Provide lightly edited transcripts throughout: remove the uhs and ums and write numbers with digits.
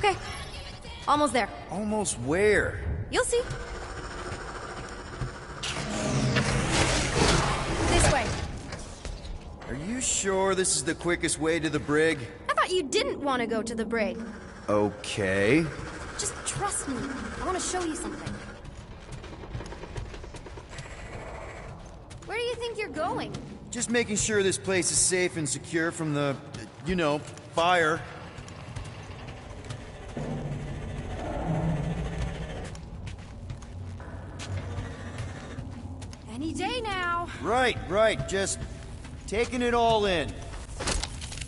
Okay. Almost there. Almost where? You'll see. This way. Are you sure this is the quickest way to the brig? I thought you didn't want to go to the brig. Okay. Just trust me. I want to show you something. Where do you think you're going? Just making sure this place is safe and secure from the, you know, fire. Any day now. Right. Just taking it all in.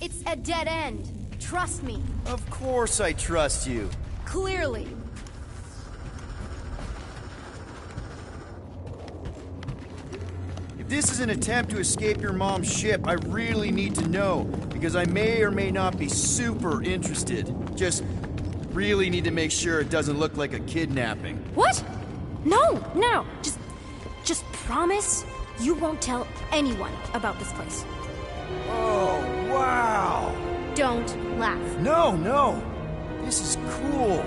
It's a dead end. Trust me. Of course I trust you. Clearly. If this is an attempt to escape your mom's ship, I really need to know, because I may or may not be super interested. Just really need to make sure it doesn't look like a kidnapping. What? No. Just promise you won't tell anyone about this place. Oh, wow! Don't laugh. No. This is cool.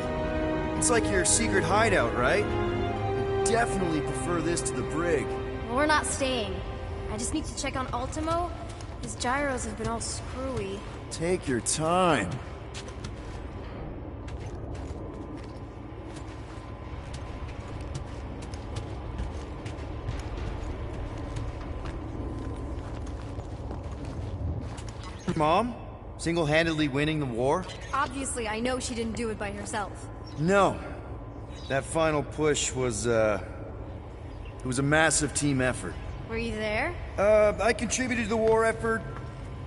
It's like your secret hideout, right? I definitely prefer this to the brig. Well, we're not staying. I just need to check on Ultimo. His gyros have been all screwy. Take your time. Mom? Single-handedly winning the war? Obviously, I know she didn't do it by herself. No. That final push was, it was a massive team effort. Were you there? I contributed to the war effort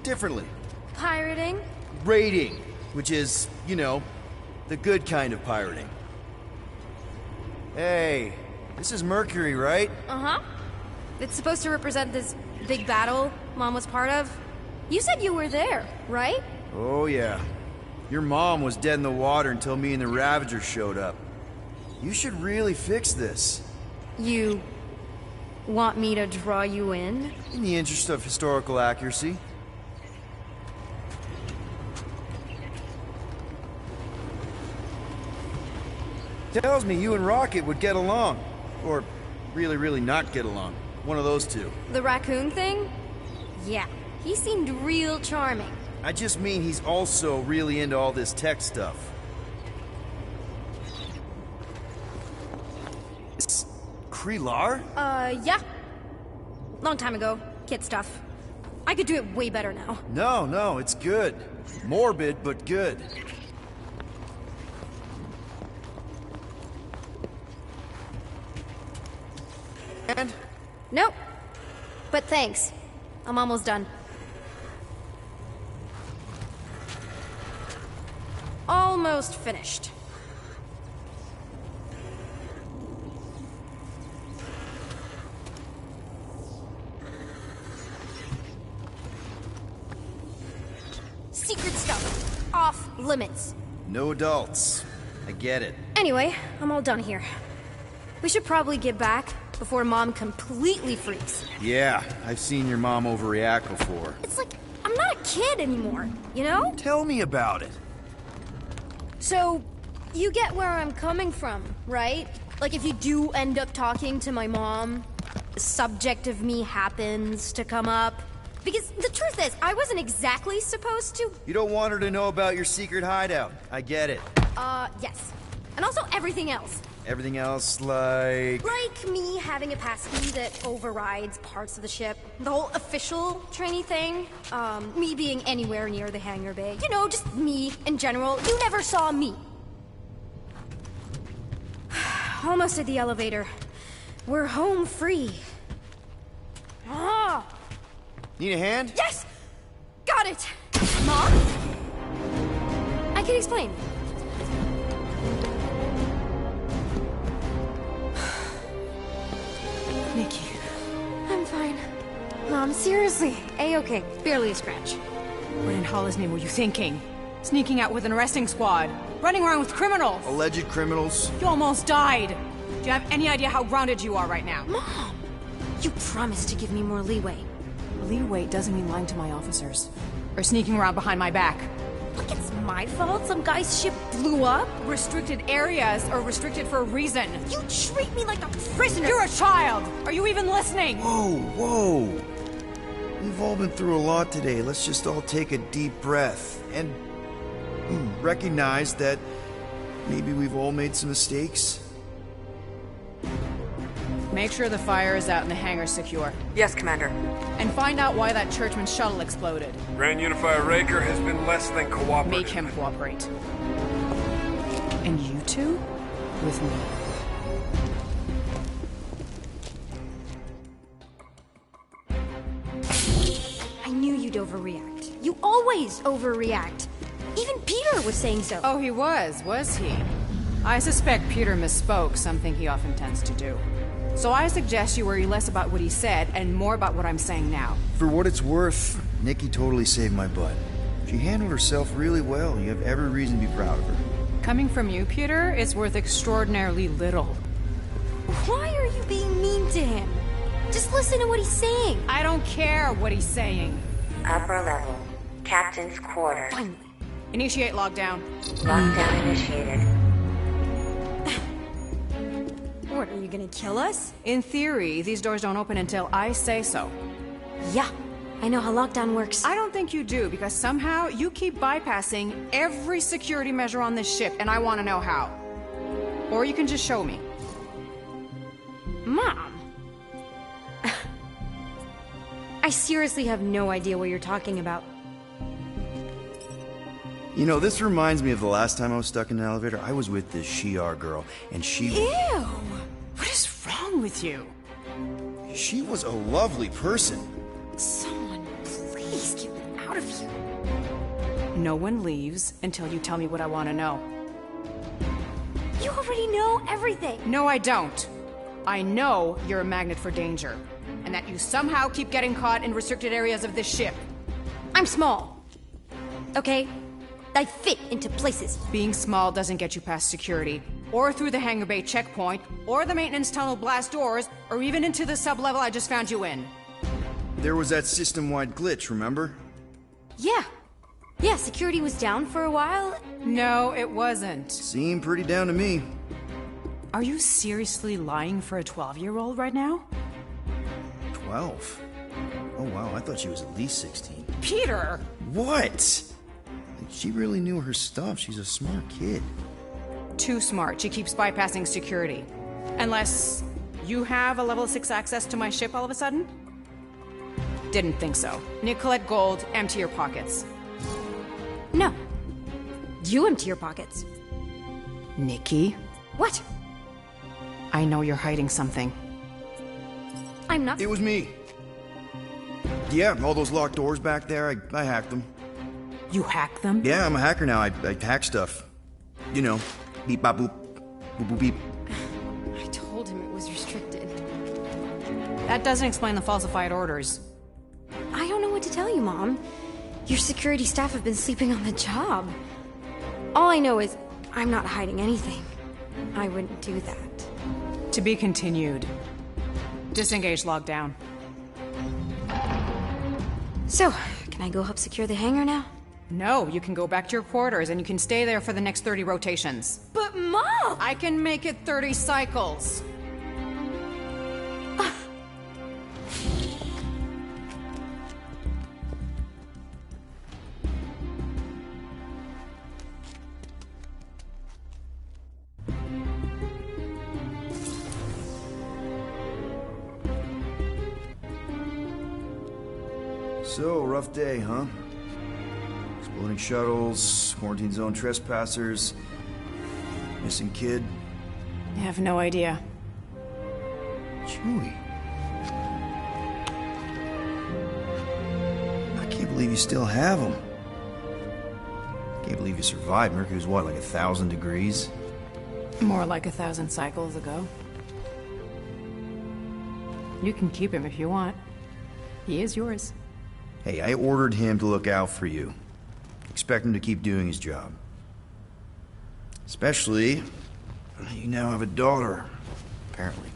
differently. Pirating? Raiding, which is, you know, the good kind of pirating. Hey, this is Mercury, right? Uh-huh. It's supposed to represent this big battle Mom was part of. You said you were there, right? Oh, yeah. Your mom was dead in the water until me and the Ravagers showed up. You should really fix this. You want me to draw you in? In the interest of historical accuracy. Tells me you and Rocket would get along. Or really not get along. One of those two. The raccoon thing? Yeah. He seemed real charming. I just mean he's also really into all this tech stuff. It's Krelar? Yeah. Long time ago. Kid stuff. I could do it way better now. No, it's good. Morbid, but good. And? Nope. But thanks. I'm almost done. Almost finished. Secret stuff. Off limits. No adults. I get it. Anyway, I'm all done here. We should probably get back before Mom completely freaks. Yeah, I've seen your mom overreact before. It's like, I'm not a kid anymore, you know? Tell me about it. So, you get where I'm coming from, right? Like, if you do end up talking to my mom, the subject of me happens to come up. Because the truth is, I wasn't exactly supposed to. You don't want her to know about your secret hideout. I get it. Yes. And also everything else. Everything else, like... Like me having a passkey that overrides parts of the ship. The whole official trainee thing. Me being anywhere near the hangar bay. You know, just me in general. You never saw me. Almost at the elevator. We're home free. Ah! Need a hand? Yes! Got it! Mom? I can explain. Nikki. I'm fine. Mom, seriously. A-okay. Barely a scratch. What in Hala's name were you thinking? Sneaking out with an arresting squad. Running around with criminals. Alleged criminals? You almost died. Do you have any idea how grounded you are right now? Mom! You promised to give me more leeway. Leeway doesn't mean lying to my officers. Or sneaking around behind my back. Like it's my fault some guy's ship blew up? Restricted areas are restricted for a reason. You treat me like a prisoner! You're a child! Are you even listening? Whoa, whoa. We've all been through a lot today. Let's just all take a deep breath and recognize that maybe we've all made some mistakes. Make sure the fire is out and the hangar's secure. Yes, Commander. And find out why that Churchman shuttle exploded. Grand Unifier Raker has been less than cooperative. Make him cooperate. And you two? With me. I knew you'd overreact. You always overreact. Even Peter was saying so. Oh, he was he? I suspect Peter misspoke, something he often tends to do. So I suggest you worry less about what he said and more about what I'm saying now. For what it's worth, Nikki totally saved my butt. She handled herself really well. You have every reason to be proud of her. Coming from you, Peter, it's worth extraordinarily little. Why are you being mean to him? Just listen to what he's saying. I don't care what he's saying. Upper level. Captain's quarters. Finally. Initiate lockdown. Lockdown initiated. What, are you gonna kill us? In theory, these doors don't open until I say so. Yeah, I know how lockdown works. I don't think you do, because somehow you keep bypassing every security measure on this ship, and I want to know how. Or you can just show me. Mom! I seriously have no idea what you're talking about. You know, this reminds me of the last time I was stuck in an elevator. I was with this Shi'ar girl, and she What is wrong with you? was a lovely person. Someone, please get me out of here. No one leaves until you tell me what I want to know. You already know everything. No, I don't. I know you're a magnet for danger, and that you somehow keep getting caught in restricted areas of this ship. I'm small. Okay? I fit into places. Being small doesn't get you past security, or through the hangar bay checkpoint, or the maintenance tunnel blast doors, or even into the sub-level I just found you in. There was that system-wide glitch, remember? Yeah. Yeah, security was down for a while. No, it wasn't. Seemed pretty down to me. Are you seriously lying for a 12-year-old right now? 12? Oh wow, I thought she was at least 16. Peter! What? She really knew her stuff. She's a smart kid. Too smart. She keeps bypassing security. Unless you have a level 6 access to my ship all of a sudden? Didn't think so. Nicolette Gold, empty your pockets. No. You empty your pockets. Nikki, What? I know you're hiding something. I'm not. It was me. Yeah, all those locked doors back there, I hacked them. You hacked them? Yeah, I'm a hacker now. I hack stuff. You know, beep, bop, boop, boop, boop, beep. I told him it was restricted. That doesn't explain the falsified orders. I don't know what to tell you, Mom. Your security staff have been sleeping on the job. All I know is I'm not hiding anything. I wouldn't do that. To be continued. Disengage lockdown. So, can I go help secure the hangar now? No, you can go back to your quarters and you can stay there for the next 30 rotations. But Mom! I can make it 30 cycles. So, rough day, huh? Exploding shuttles, quarantine zone trespassers, missing kid. I have no idea. Chewie. I can't believe you still have them. Can't believe you survived. Mercury's what, like 1,000 degrees? More like 1,000 cycles ago. You can keep him if you want. He is yours. Hey, I ordered him to look out for you. Expect him to keep doing his job. Especially, you now have a daughter, apparently.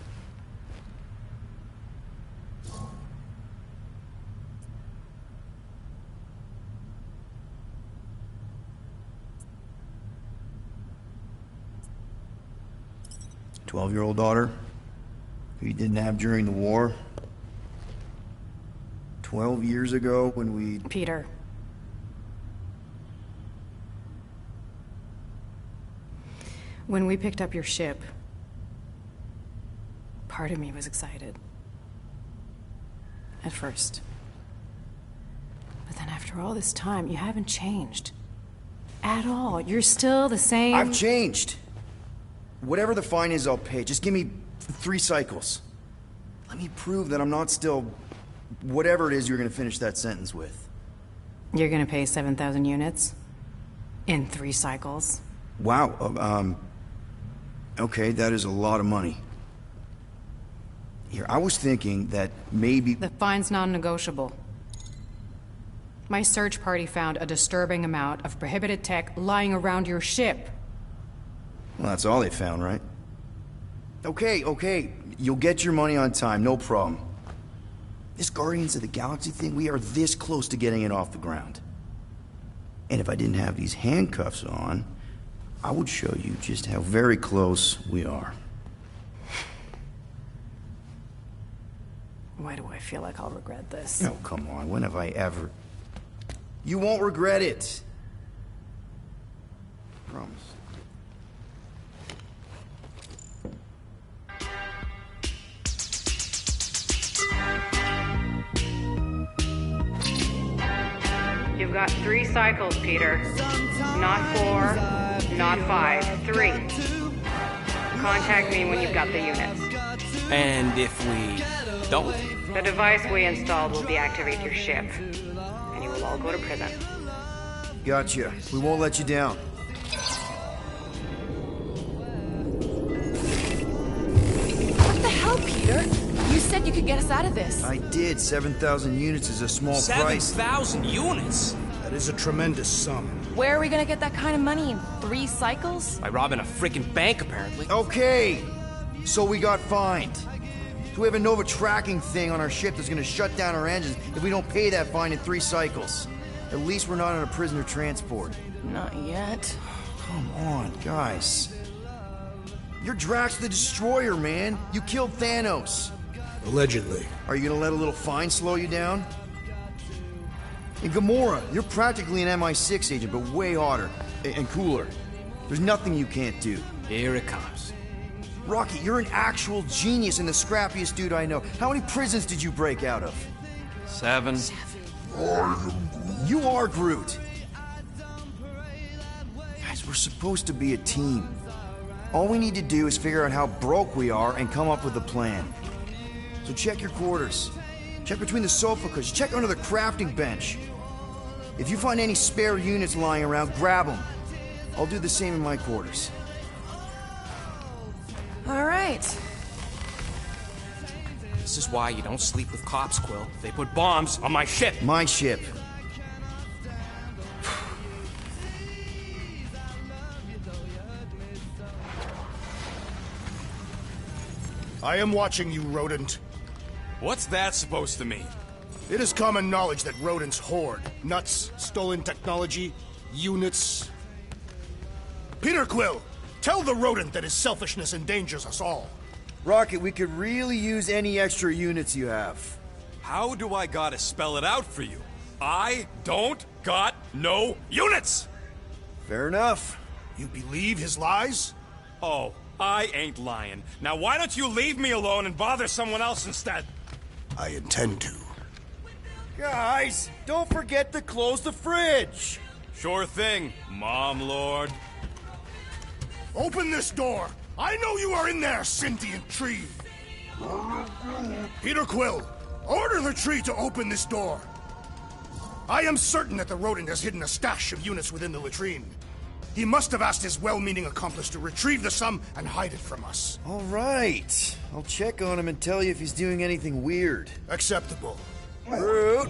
12-year-old daughter who you didn't have during the war. 12 years ago when we... Peter. When we picked up your ship, part of me was excited. At first. But then after all this time, you haven't changed. At all. You're still the same... I've changed. Whatever the fine is, I'll pay. Just give me 3 cycles. Let me prove that I'm not still... whatever it is you're gonna finish that sentence with. You're gonna pay 7,000 units? In 3 cycles? Wow, okay, that is a lot of money. Here, I was thinking that maybe... The fine's non-negotiable. My search party found a disturbing amount of prohibited tech lying around your ship. Well, that's all they found, right? Okay, you'll get your money on time, no problem. This Guardians of the Galaxy thing, we are this close to getting it off the ground. And if I didn't have these handcuffs on, I would show you just how very close we are. Why do I feel like I'll regret this? Oh, come on, when have I ever... You won't regret it. Promise. You've got 3 cycles, Peter. Not 4, not 5, 3. Contact me when you've got the units. And if we don't? The device we installed will deactivate your ship, and you will all go to prison. Gotcha. We won't let you down. What the hell, Peter? You said you could get us out of this. I did. 7,000 units is a small price. 7,000 units? That is a tremendous sum. Where are we gonna get that kind of money in 3 cycles? By robbing a freaking bank, apparently. Okay, so we got fined. So we have a Nova tracking thing on our ship that's gonna shut down our engines if we don't pay that fine in 3 cycles. At least we're not on a prisoner transport. Not yet. Come on, guys. You're Drax the Destroyer, man. You killed Thanos. Allegedly. Are you gonna let a little fine slow you down? And Gamora, you're practically an MI6 agent, but way hotter and cooler. There's nothing you can't do. Here it comes. Rocky, you're an actual genius and the scrappiest dude I know. How many prisons did you break out of? 7. You are Groot. Guys, we're supposed to be a team. All we need to do is figure out how broke we are and come up with a plan. So check your quarters. Check between the sofa cushions. Check under the crafting bench. If you find any spare units lying around, grab them. I'll do the same in my quarters. All right. This is why you don't sleep with cops, Quill. They put bombs on my ship. My ship. I am watching you, rodent. What's that supposed to mean? It is common knowledge that rodents hoard nuts, stolen technology, units. Peter Quill, tell the rodent that his selfishness endangers us all. Rocket, we could really use any extra units you have. How do I gotta spell it out for you? I don't got no units! Fair enough. You believe his lies? Oh, I ain't lying. Now why don't you leave me alone and bother someone else instead? I intend to. Guys, don't forget to close the fridge. Sure thing, Mom Lord. Open this door! I know you are in there, sentient tree! Peter Quill, order the tree to open this door. I am certain that the rodent has hidden a stash of units within the latrine. He must have asked his well-meaning accomplice to retrieve the sum and hide it from us. All right. I'll check on him and tell you if he's doing anything weird. Acceptable. Groot,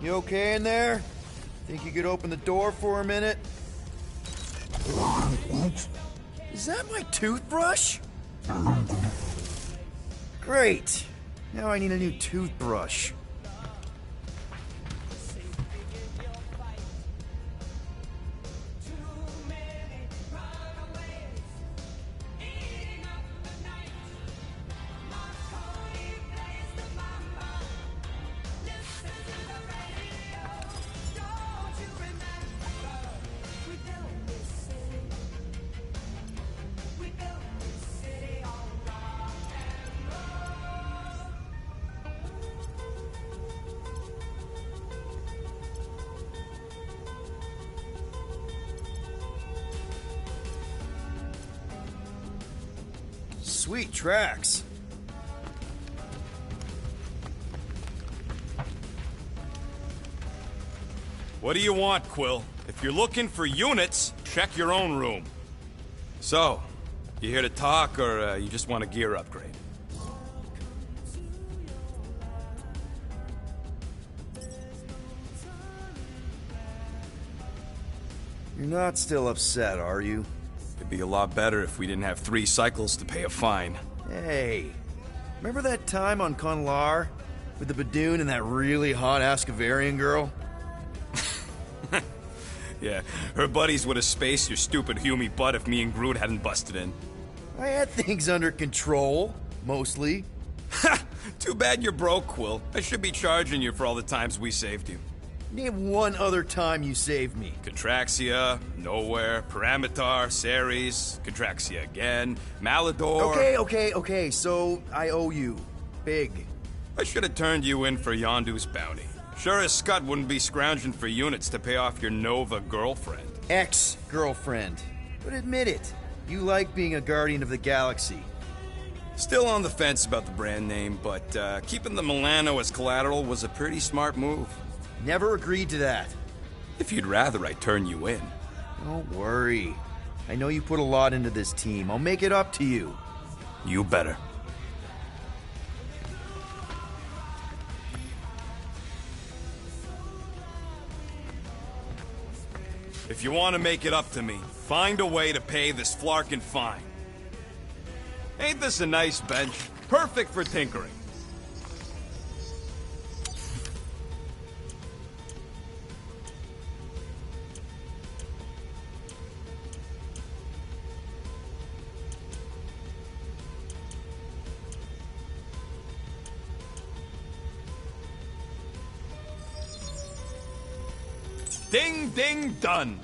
you okay in there? Think you could open the door for a minute? Is that my toothbrush? Great. Now I need a new toothbrush. sweet tracks. What do you want, Quill? If you're looking for units, check your own room. So, you here to talk, or you just want a gear upgrade? You're not still upset, are you? It'd be a lot better if we didn't have 3 cycles to pay a fine. Hey, remember that time on Conlar? With the Badoon and that really hot Ascavarian girl? Yeah, her buddies would have spaced your stupid Hume butt if me and Groot hadn't busted in. I had things under control, mostly. Ha! Too bad you're broke, Quill. I should be charging you for all the times we saved you. Name one other time you saved me. Contraxia, Nowhere, Paramitar, Ceres, Contraxia again, Malador... Okay, so I owe you. Big. I should have turned you in for Yondu's bounty. Sure as Scott wouldn't be scrounging for units to pay off your Nova girlfriend. Ex-girlfriend. But admit it, you like being a Guardian of the Galaxy. Still on the fence about the brand name, but keeping the Milano as collateral was a pretty smart move. Never agreed to that. If you'd rather I turn you in. Don't worry. I know you put a lot into this team. I'll make it up to you. You better. If you want to make it up to me, find a way to pay this Flarkin fine. Ain't this a nice bench? Perfect for tinkering. Ding, ding, done.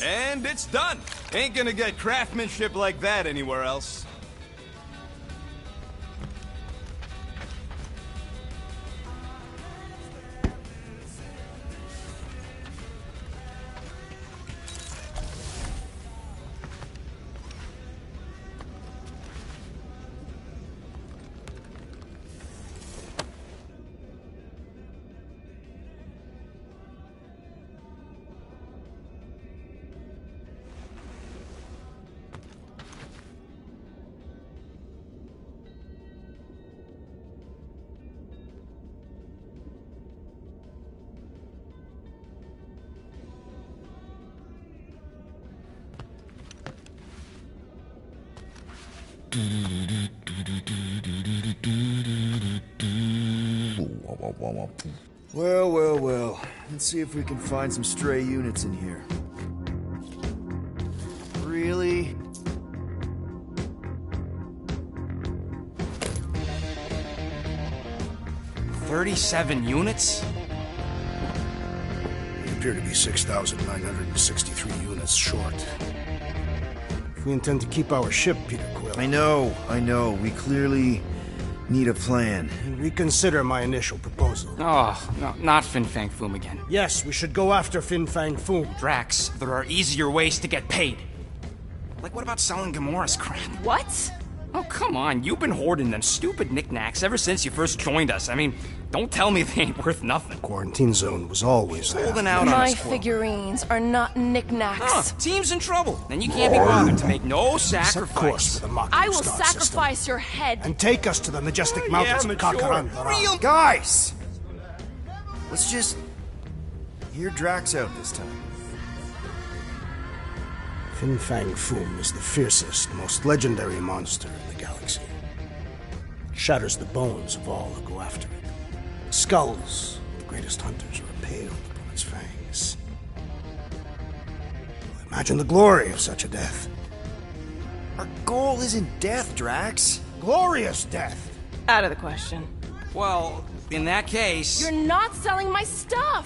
And it's done. Ain't gonna get craftsmanship like that anywhere else. Well. Let's see if we can find some stray units in here. Really? $37 units? We appear to be 6,963 units short. If we intend to keep our ship, Peter Quill... I know. We clearly need a plan. Reconsider my initial proposal. Oh, no, not Fin Fang Foom again. Yes, we should go after Fin Fang Foom. Drax, there are easier ways to get paid. Like, what about selling Gamora's crap? What? Oh, come on. You've been hoarding them stupid knickknacks ever since you first joined us. I mean, don't tell me they ain't worth nothing. Quarantine zone was always there. Holding out on My us, Quill. figurines are not knickknacks. Team's in trouble. Then you can't be bothered to make no sacrifice. Set course for the Mach I will Star sacrifice system. your head. And take us to the majestic mountains of Kakaran. Real Guys! Let's just hear Drax out this time. Fin Fang Foom is the fiercest, most legendary monster in the galaxy. It shatters the bones of all who go after it. The skulls of the greatest hunters are impaled upon its fangs. Imagine the glory of such a death. Our goal isn't death, Drax. Glorious death! Out of the question. Well, in that case... You're not selling my stuff!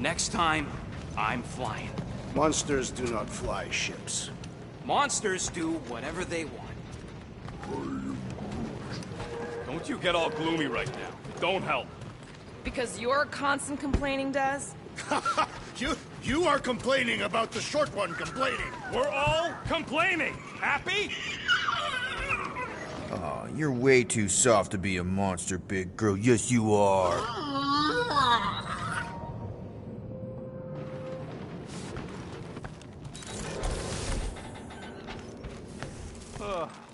Next time, I'm flying. Monsters do not fly ships. Monsters do whatever they want. Don't you get all gloomy right now. It don't help. Because your constant complaining does? You are complaining about the short one complaining. We're all complaining. Happy? Aw, you're way too soft to be a monster, big girl. Yes, you are.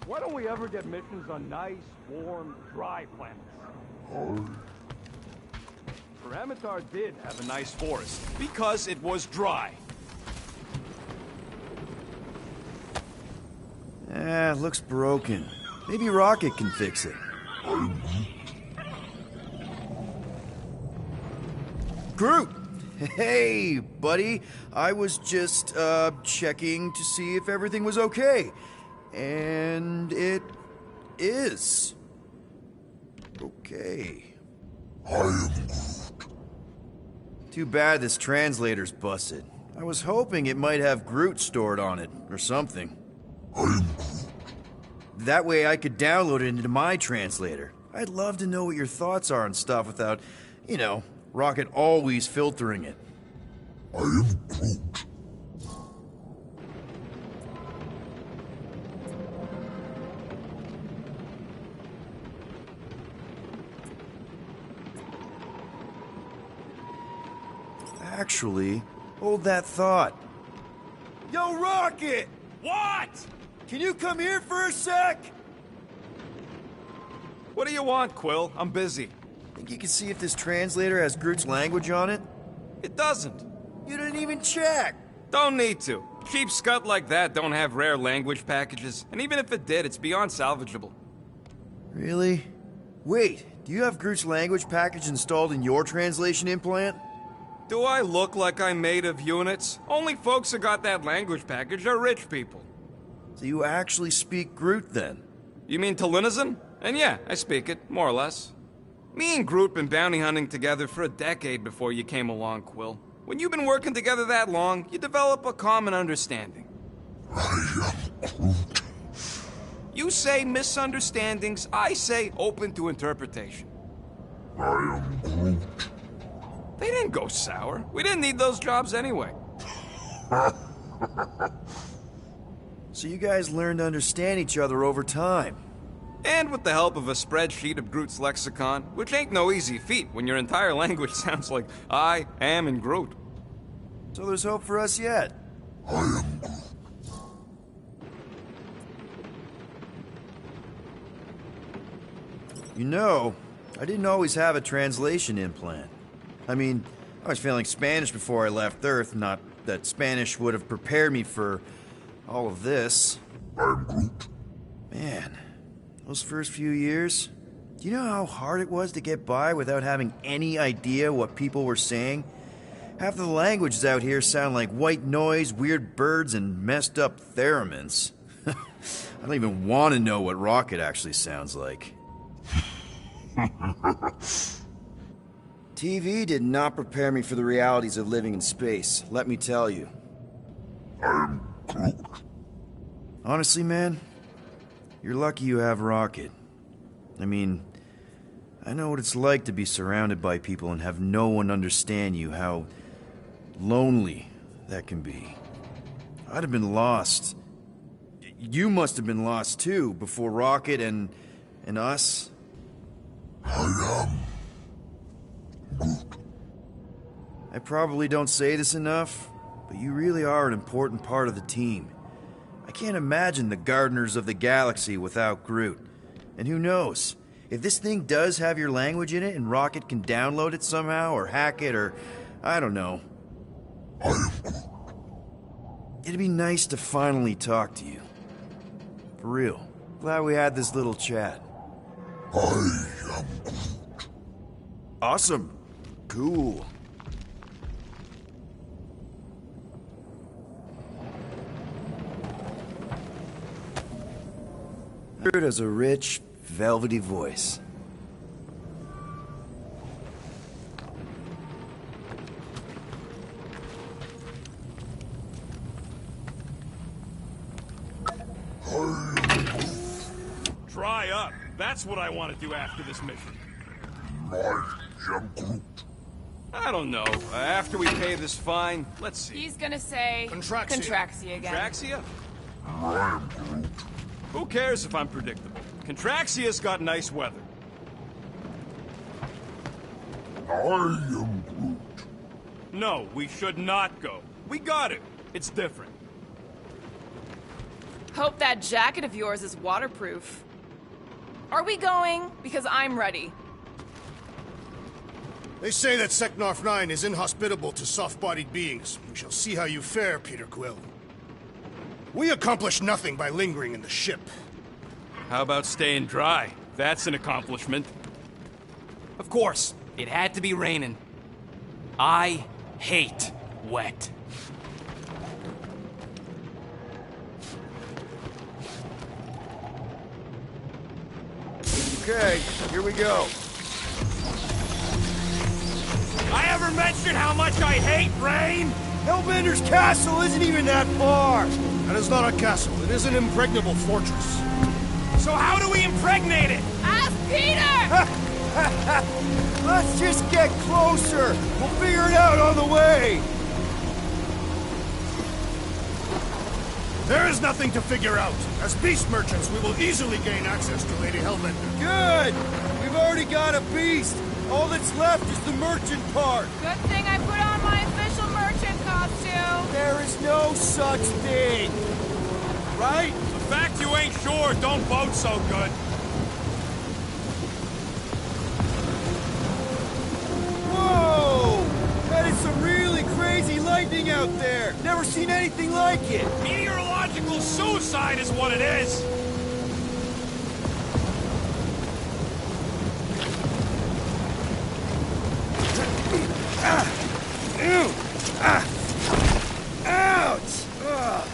Why don't we ever get missions on nice, warm, dry planets? Paramitar did have a nice forest, because it was dry. Looks broken. Maybe Rocket can fix it. Groot! Hey, buddy. I was just, checking to see if everything was okay. And it is. Okay. I am Groot. Too bad this translator's busted. I was hoping it might have Groot stored on it, or something. I am Groot. That way I could download it into my translator. I'd love to know what your thoughts are on stuff without, you know, Rocket always filtering it. I am Groot. Actually, hold that thought. Yo, Rocket! What? Can you come here for a sec? What do you want, Quill? I'm busy. Think you can see if this translator has Groot's language on it? It doesn't. You didn't even check! Don't need to. Cheap scut like that don't have rare language packages, and even if it did, it's beyond salvageable. Really? Wait, do you have Groot's language package installed in your translation implant? Do I look like I'm made of units? Only folks who got that language package are rich people. So you actually speak Groot then? You mean Talinisan? And yeah, I speak it, more or less. Me and Groot been bounty hunting together for a decade before you came along, Quill. When you've been working together that long, you develop a common understanding. I am Groot. You say misunderstandings, I say open to interpretation. I am Groot. They didn't go sour. We didn't need those jobs anyway. So you guys learned to understand each other over time. And with the help of a spreadsheet of Groot's lexicon, which ain't no easy feat when your entire language sounds like I am in Groot. So there's hope for us yet. I am Groot. You know, I didn't always have a translation implant. I mean, I was failing Spanish before I left Earth, not that Spanish would have prepared me for all of this. I am Groot. Man, those first few years, do you know how hard it was to get by without having any idea what people were saying? Half the languages out here sound like white noise, weird birds, and messed up theremins. I don't even want to know what Rocket actually sounds like. TV did not prepare me for the realities of living in space, let me tell you. I am Groot. Honestly, man, you're lucky you have Rocket. I mean, I know what it's like to be surrounded by people and have no one understand you, how lonely that can be. I'd have been lost. You must have been lost too, before Rocket and us. I am Groot. I probably don't say this enough, but you really are an important part of the team. I can't imagine the Gardeners of the Galaxy without Groot. And who knows, if this thing does have your language in it and Rocket can download it somehow or hack it or, I don't know. I am Groot. It'd be nice to finally talk to you. For real. Glad we had this little chat. I am Groot. Awesome. Cool. Groot has a rich, velvety voice. That's what I want to do after this mission. I am Groot. I don't know. After we pay this fine, let's see. He's gonna say... Contraxia. Contraxia again. Contraxia? I am Groot. Who cares if I'm predictable? Contraxia's got nice weather. I am Groot. No, we should not go. We got it. It's different. Hope that jacket of yours is waterproof. Are we going? Because I'm ready. They say that Seknarf 9 is inhospitable to soft-bodied beings. We shall see how you fare, Peter Quill. We accomplish nothing by lingering in the ship. How about staying dry? That's an accomplishment. Of course, it had to be raining. I hate wet. Okay, here we go. I ever mentioned how much I hate rain? Hellbender's castle isn't even that far. That is not a castle. It is an impregnable fortress. So how do we impregnate it? Ask Peter! Let's just get closer. We'll figure it out on the way. There is nothing to figure out. As beast merchants, we will easily gain access to Lady Hellbender. Good. We've already got a beast. All that's left is the merchant part. Good thing I put on my official merchant costume. There is no such thing. Right? The fact you ain't sure don't vote so good. Whoa! That is some really crazy lightning out there. Never seen anything like it. Meteorological suicide is what it is. Ouch! Ugh.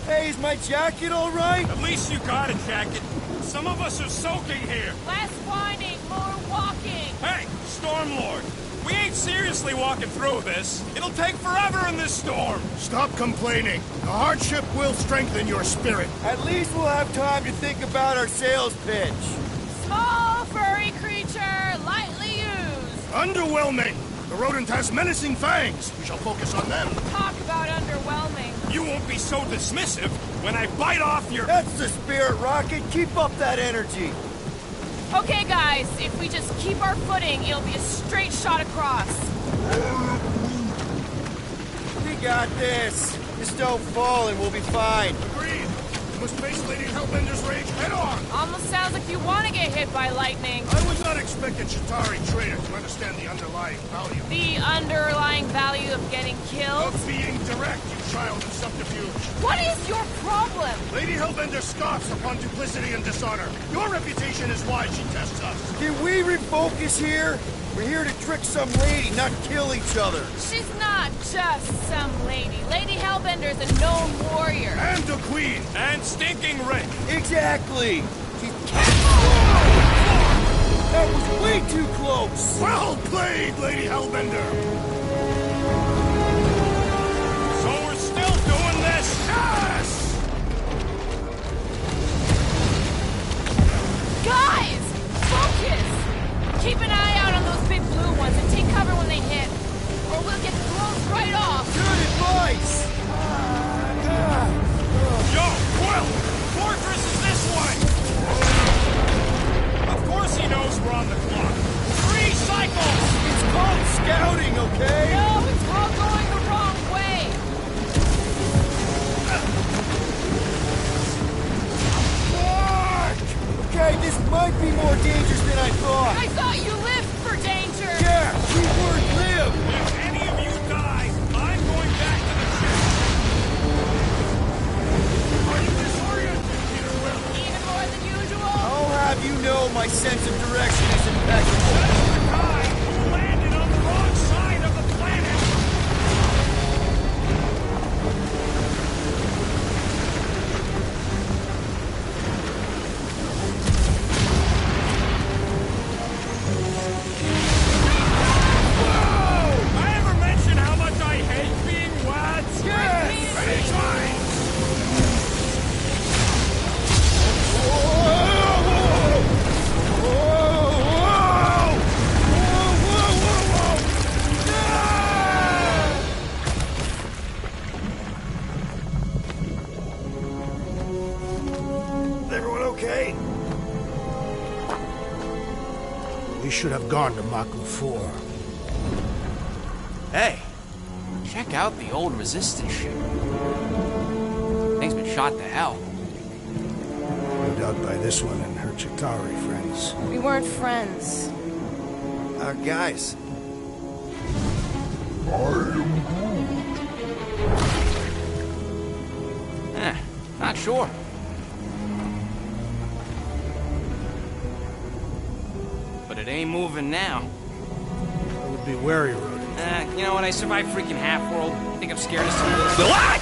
Hey, is my jacket all right? At least you got a jacket. Some of us are soaking here. Less whining, more walking. Hey, Stormlord, we ain't seriously walking through this. It'll take forever in this storm. Stop complaining. The hardship will strengthen your spirit. At least we'll have time to think about our sales pitch. Small, furry creature, lightly used. Underwhelming. The rodent has menacing fangs. We shall focus on them. Talk about underwhelming. You won't be so dismissive when I bite off your... That's the spirit, Rocket. Keep up that energy. Okay, guys, if we just keep our footing, it'll be a straight shot across. We got this. Just don't fall and we'll be fine. Agreed. We must face Lady Hellbender's rage head on. Almost sounds like you want to get hit by lightning. I would not expect a Chitauri trader to understand the underlying value. The underlying value of getting killed? Of being direct, you child of subterfuge. What is your problem? Lady Hellbender scoffs upon duplicity and dishonor. Your reputation is why she tests us. Can we refocus here? We're here to trick some lady, not kill each other. She's not just some lady. Lady Hellbender's a known warrior. And a queen. And stinking rich. Exactly. That was way too close. Well played, Lady Hellbender. So we're still doing this? Yes! Guys! Focus! Keep an eye out on those big blue ones and take cover when they hit. Or we'll get thrown right off. Good advice. Yo, Quill! Fortress is this way! Of course he knows we're on the clock. 3 cycles! It's called scouting, okay? No, it's all going the wrong way. Fuck! Okay, this might be should have gone to Maku 4. Hey, check out the old Resistance ship. Thing's been shot to hell. No doubt by this one and her Chitauri friends. We weren't friends. Guys. Not sure. But it ain't moving now. I would be wary, Rodin. You know what? I survived freaking Half-World. I think I'm scared of some of this. Ah!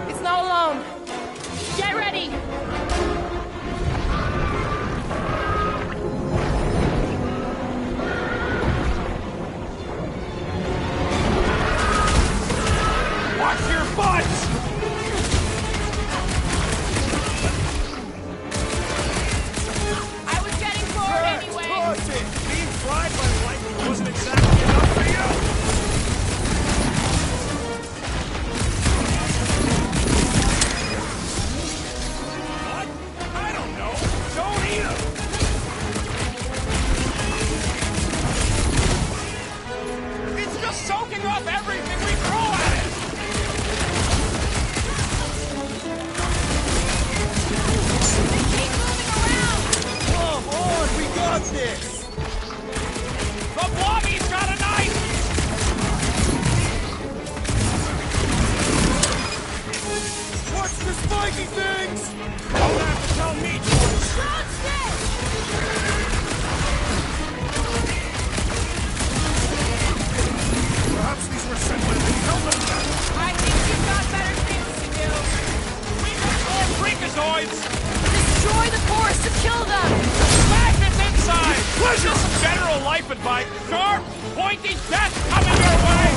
It's not alone. Get ready! Watch your butts! I was getting bored anyway. Being fried by lightning wasn't exactly enough for you! What? I don't know. Don't eat 'em! It's just soaking up everything we throw at it! They keep moving around. Come on, we got this! The Blobby's got a knife! Watch the spiky things! Don't have to tell me twice! Don't stick! Perhaps these were sent by the Hellbender. I think you've got better things to do. We got more freakazoids! Destroy the forest to kill them! Smash its inside! Pleasure! General life advice. Sharp, pointy death coming your way!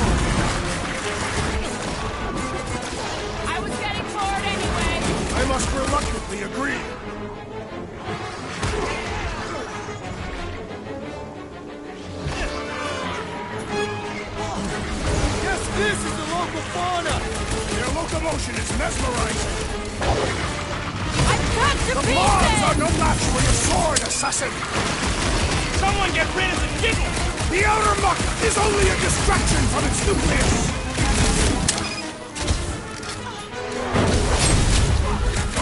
I was getting bored anyway. I must reluctantly agree. Yes, this is the local fauna! Their locomotion is mesmerizing. I've cut to The mobs are pieces! no match for your sword, assassin. Someone get rid of the jiggle! The outer muck is only a distraction from its nucleus.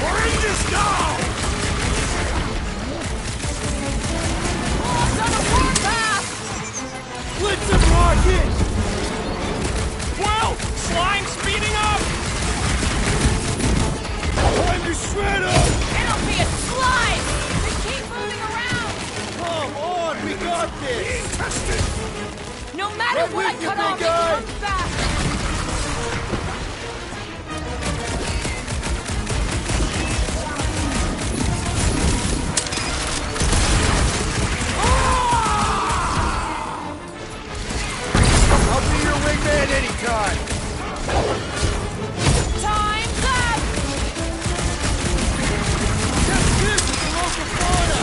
Oranges now! Mobs on a warpath! Blitz and rocket! Wow! Slime speeding up! Time to shred 'em! It'll be a slide! They keep moving around! Come on, we got this! Tested! No matter Right what I with you, cut big off, it guy. comes back! I'll be your wingman anytime! Time's up! Yes, this is the local fauna!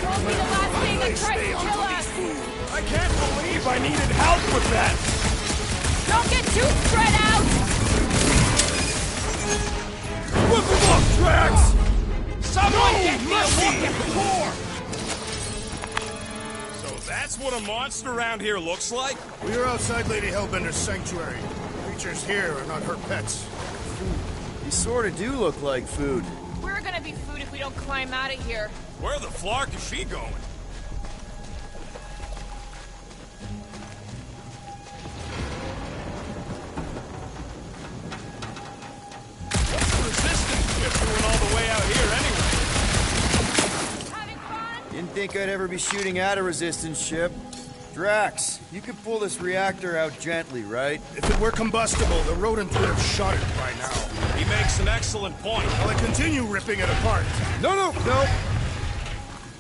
Won't be the last thing that tries to kill us! I can't believe I needed help with that! Don't get too spread out! Whip 'em up, Drax! Someone get me a look at the core! So that's what a monster around here looks like? We are outside Lady Hellbender's sanctuary. Creatures here are not her pets. You sort of do look like food. We're gonna be food if we don't climb out of here. Where the flark is she going? What's the resistance ship doing all the way out here anyway? Having fun? Didn't think I'd ever be shooting at a resistance ship. Drax, you could pull this reactor out gently, right? If it were combustible, the rodent would have shot it by now. He makes an excellent point. Will I continue ripping it apart? No!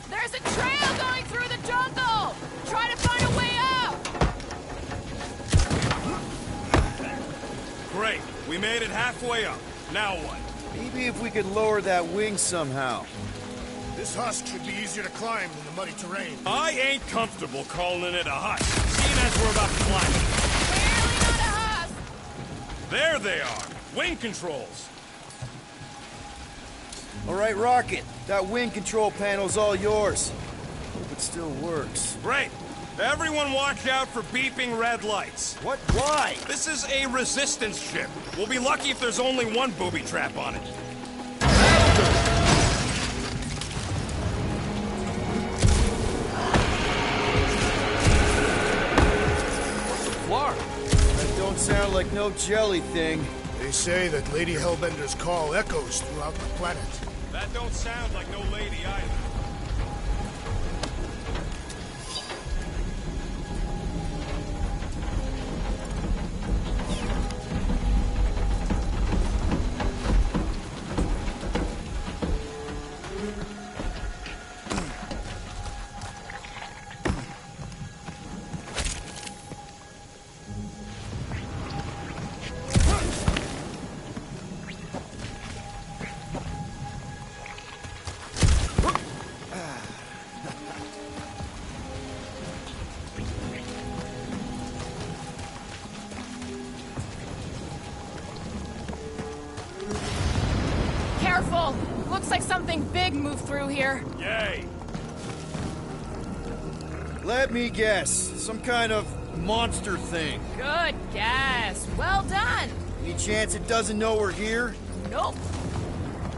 There's a trail going through the jungle! Try to find a way up! Great. We made it halfway up. Now what? Maybe if we could lower that wing somehow. This husk should be easier to climb than the muddy terrain. I ain't comfortable calling it a husk, seeing as we're about to climb it. Barely not a husk! There they are. Wing controls. All right, Rocket. That wing control panel's all yours. But it still works. Great. Everyone watch out for beeping red lights. What? Why? This is a resistance ship. We'll be lucky if there's only one booby trap on it. That don't sound like no jelly thing. They say that Lady Hellbender's call echoes throughout the planet. That don't sound like no lady either. Careful! Looks like something big moved through here. Yay! Let me guess. Some kind of monster thing. Good guess. Well done. Any chance it doesn't know we're here? Nope.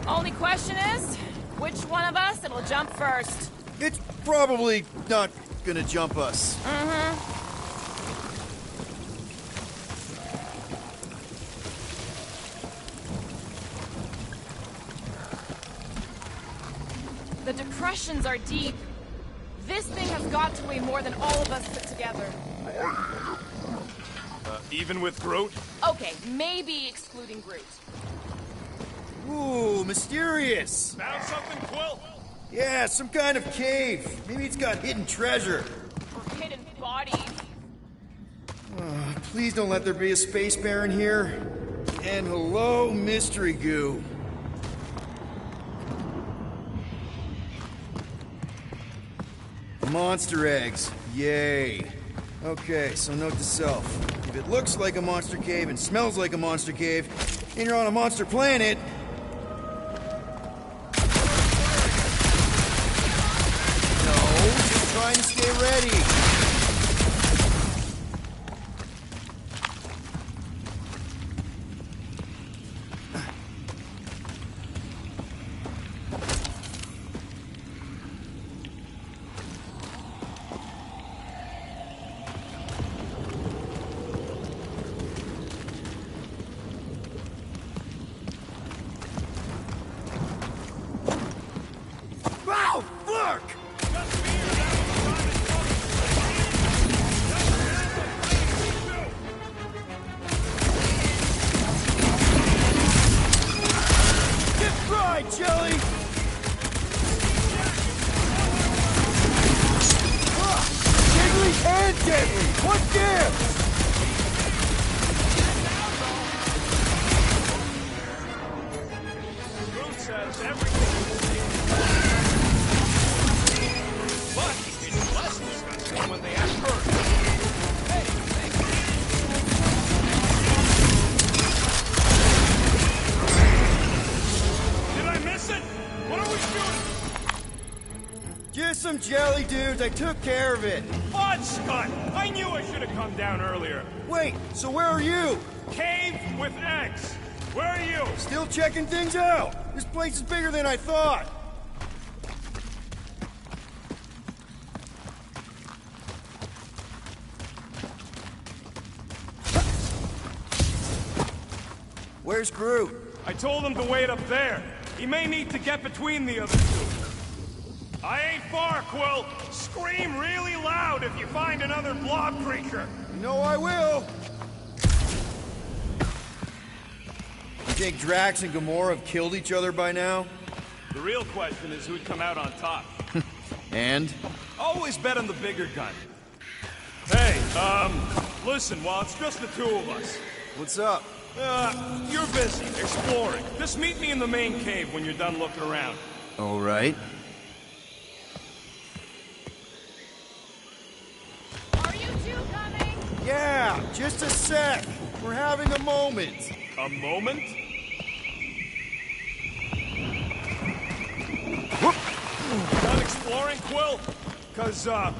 Only question is, which one of us it'll jump first? It's probably not gonna jump us. The depressions are deep. This thing has got to weigh more than all of us put together. Even with Groot? Okay, maybe excluding Groot. Ooh, mysterious. Found something, Quill? Yeah, some kind of cave. Maybe it's got hidden treasure. Or hidden bodies. Please don't let there be a space baron here. And hello, mystery goo. Monster eggs. Yay. Okay, so note to self. If it looks like a monster cave and smells like a monster cave, and you're on a monster planet... No, just trying to stay ready. Wow, look! Get fried, Jelly! Jiggly and deadly! What gives? Groot says everything is but it's less disgusting when they ask first. Hey, did I miss it? What are we shooting? Just some jelly dudes. I took care of it. Odd Scott! I knew I should have come down earlier. Wait, so where are you? Cave with eggs. Where are you? Still checking things out. This place is bigger than I thought. Where's Groot? I told him to wait up there. He may need to get between the other two. I ain't far, Quill. Scream really loud if you find another blob creature. You know I will. You think Drax and Gamora have killed each other by now? The real question is who'd come out on top. And? Always bet on the bigger gun. Hey, listen, while it's just the two of us. What's up? You're busy, exploring. Just meet me in the main cave when you're done looking around. All right. Are you two coming? Yeah, just a sec. We're having a moment. A moment? Done exploring, Quill? 'cause, I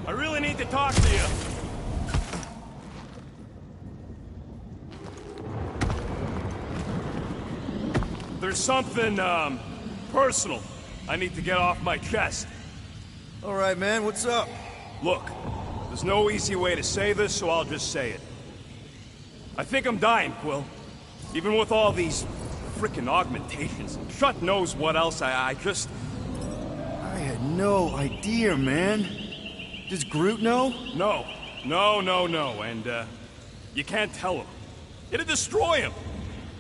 really need to talk to you. There's something, personal I need to get off my chest. All right, man, what's up? Look, there's no easy way to say this, so I'll just say it. I think I'm dying, Quill. Even with all these frickin' augmentations. Shut knows what else, I just... I had no idea, man. Does Groot know? No, and, you can't tell him. It'd destroy him.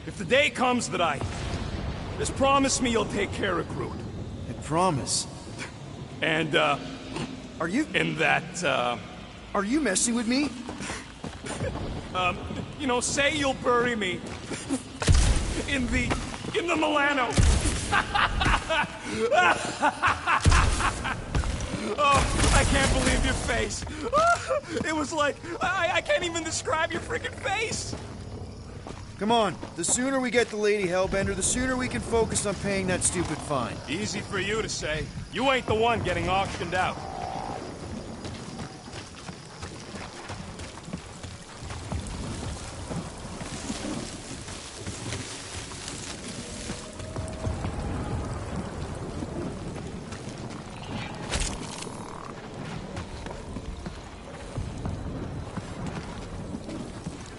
If the day comes that I... Just promise me you'll take care of Groot. I promise. And, Are you... in that, Are you messing with me? you know, say you'll bury me in the Milano. Oh, I can't believe your face. It was like, I can't even describe your freaking face. Come on, the sooner we get the Lady Hellbender, the sooner we can focus on paying that stupid fine. Easy for you to say. You ain't the one getting auctioned out.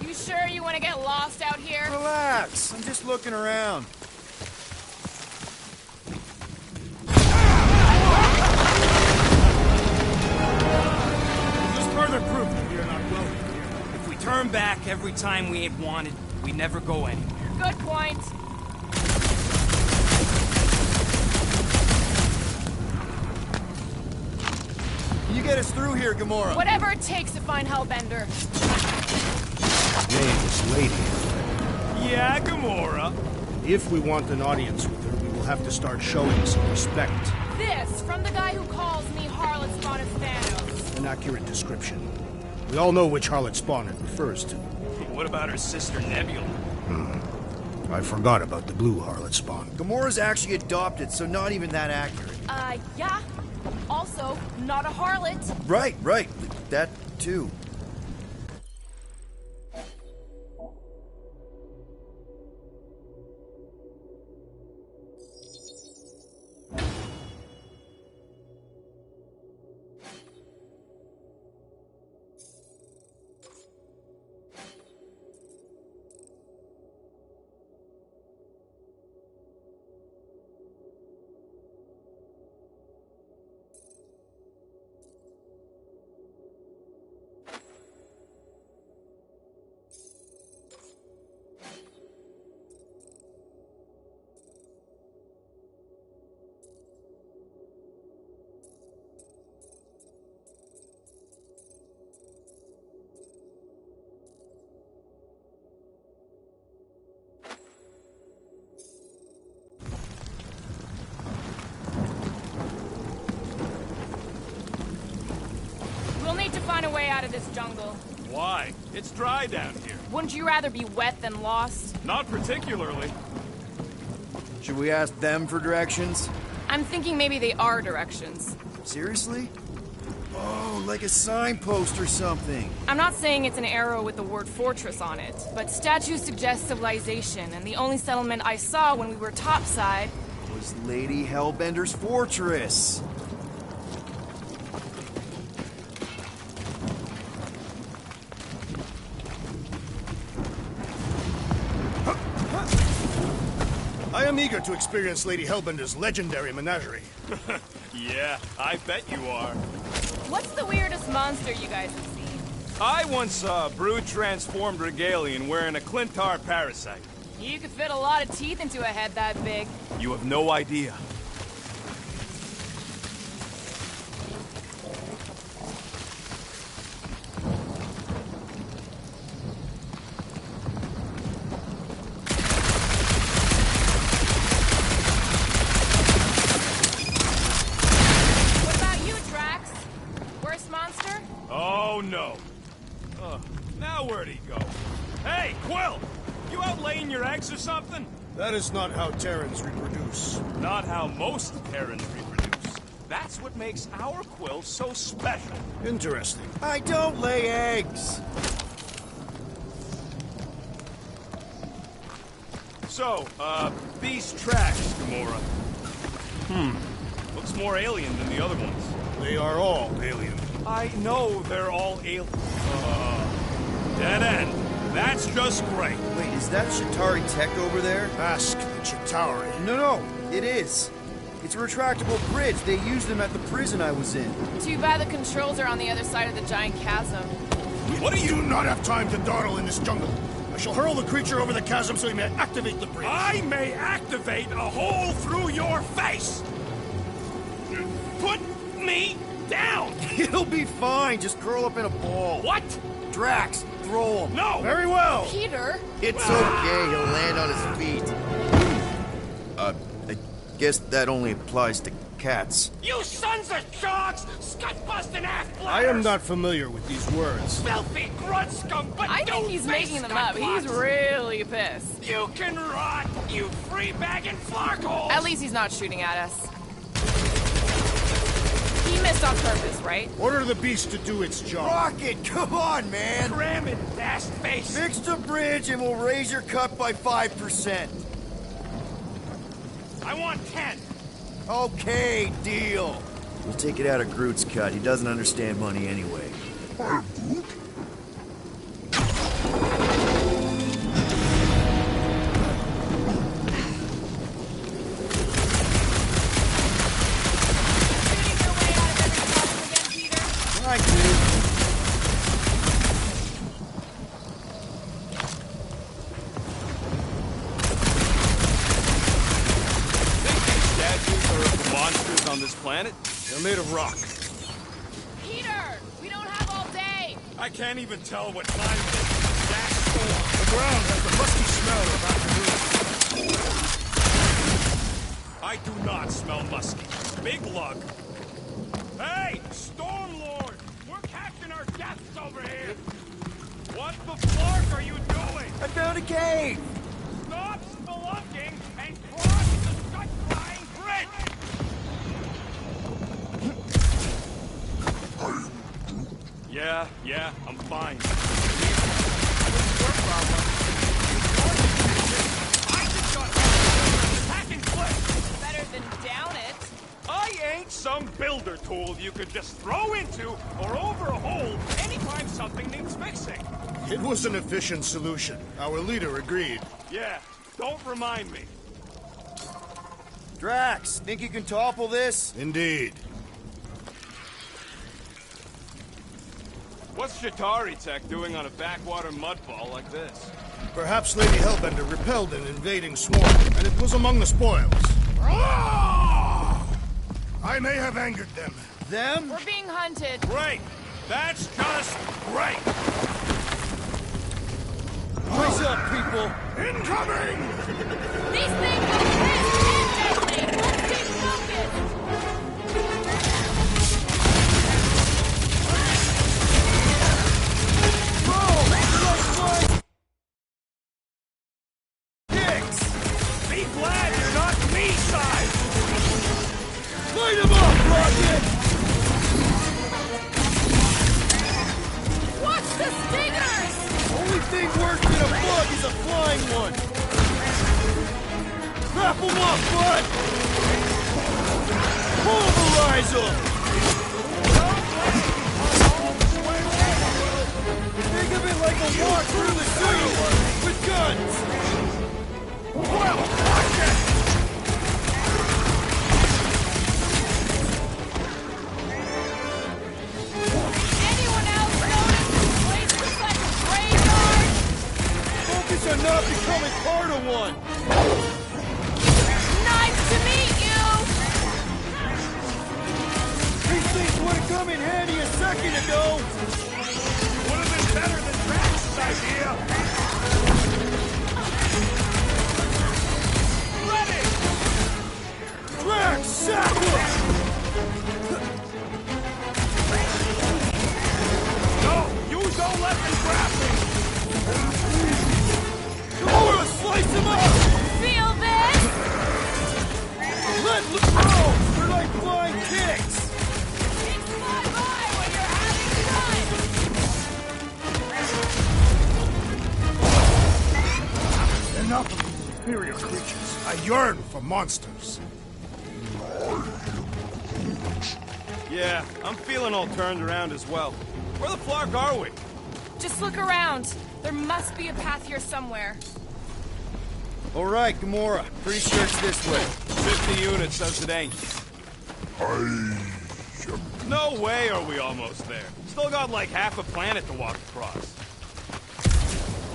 You sure you want to get lost out here? Relax, I'm just looking around. Just further proof that you're not welcome here. If we turn back every time we ain't wanted, we never go anywhere. Good point. Can you get us through here, Gamora? Whatever it takes to find Hellbender. Name is Lady. Yeah, Gamora. If we want an audience with her, we will have to start showing some respect. This from the guy who calls me Harlot Spawn of Thanos. An accurate description. We all know which harlot spawn it refers to. What about her sister Nebula? I forgot about the blue harlot spawn. Gamora's actually adopted, so not even that accurate. Yeah. Also, not a harlot. Right. That too. We'll need to find a way out of this jungle. Why? It's dry down here. Wouldn't you rather be wet than lost? Not particularly. Should we ask them for directions? I'm thinking maybe they are directions. Seriously? Oh, like a signpost or something. I'm not saying it's an arrow with the word fortress on it, but statues suggest civilization, and the only settlement I saw when we were topside Was Lady Hellbender's fortress. I am eager to experience Lady Hellbender's legendary menagerie. Yeah, I bet you are. What's the weirdest monster you guys have seen? I once saw a brood transformed Regalian wearing a Clintar parasite. You could fit a lot of teeth into a head that big. You have no idea. What about you, Drax? Worst monster? Oh, no. Now where'd he go? Hey, Quill! You out laying your eggs or something? That is not how Terrans reproduce. Not how most Terrans reproduce. That's what makes our Quill so special. Interesting. I don't lay eggs. So, these tracks, Gamora. Looks more alien than the other ones. They are all alien. I know they're all alien. Dead end. That's just great. Wait, is that Chitauri tech over there? Ask the Chitauri. No, it is. It's a retractable bridge. They used them at the prison I was in. Too bad the controls are on the other side of the giant chasm. What do you not have time to dawdle in this jungle? I shall hurl the creature over the chasm so he may activate the bridge. I may activate a hole through your face! Put me down! It'll be fine. Just curl up in a ball. What? Drax, throw him. No! Very well. Peter? It's okay. He'll land on his feet. I guess that only applies to cats. You sons of dogs! Scut-busting ass-bladders! I am not familiar with these words. Filthy grunt scum, but I think he's making them up. He's really pissed. You can rot, you free-bagging flarkholes! At least he's not shooting at us. He missed on purpose, right? Order the beast to do its job. Rocket, come on, man. Cram it, ass face! Fix the bridge and we'll raise your cut by 5%. I want 10. Okay, deal. We'll take it out of Groot's cut. He doesn't understand money anyway. Right, dude. Statues are of the monsters on this planet? They're made of rock. Peter! We don't have all day! I can't even tell what time it is. That storm. The ground has the musty smell of afternoon. I do not smell musky. Big lug. Hey, Stormlord! We're catching our deaths over here! What the flark are you doing? I found a cave. Stop spelunking and cross the gut-flying bridge! Yeah, I'm fine. I just got attacking cliff! Better than down it. I ain't some builder tool you could just throw into or over a hole anytime something needs fixing. It was an efficient solution. Our leader agreed. Yeah, don't remind me. Drax, think you can topple this? Indeed. What's Chitauri Tech doing on a backwater mudball like this? Perhaps Lady Hellbender repelled an invading swarm, and it was among the spoils. I may have angered them. Them? We're being hunted. Great! That's just great! What's up, people? Incoming! These things will hit and detonate. Let's stay focused. Be glad you're not me-sized! Light him up, Rocket! Watch the stingers! Only thing worse than a bug is a flying one. Wrap him up, bud! Pulverize him! Think of it like a walk through the city with guns! Well, watch it! Anyone else notice this place looks like a graveyard? Focus on not becoming part of one! Nice to meet you! These things would have come in handy a second ago! Would have been better than Drax's idea! Ready! Drax, sack him! No! Use no weapon grappling! Gamora, slice him up! Feel this? Let loose! Oh, for like flying kick! creatures. I yearn for monsters. Yeah, I'm feeling all turned around as well. Where the flark are we? Just look around. There must be a path here somewhere. All right, Gamora. Pretty sure it's this way. 50 units says it ain't. No way are we almost there. Still got like half a planet to walk across.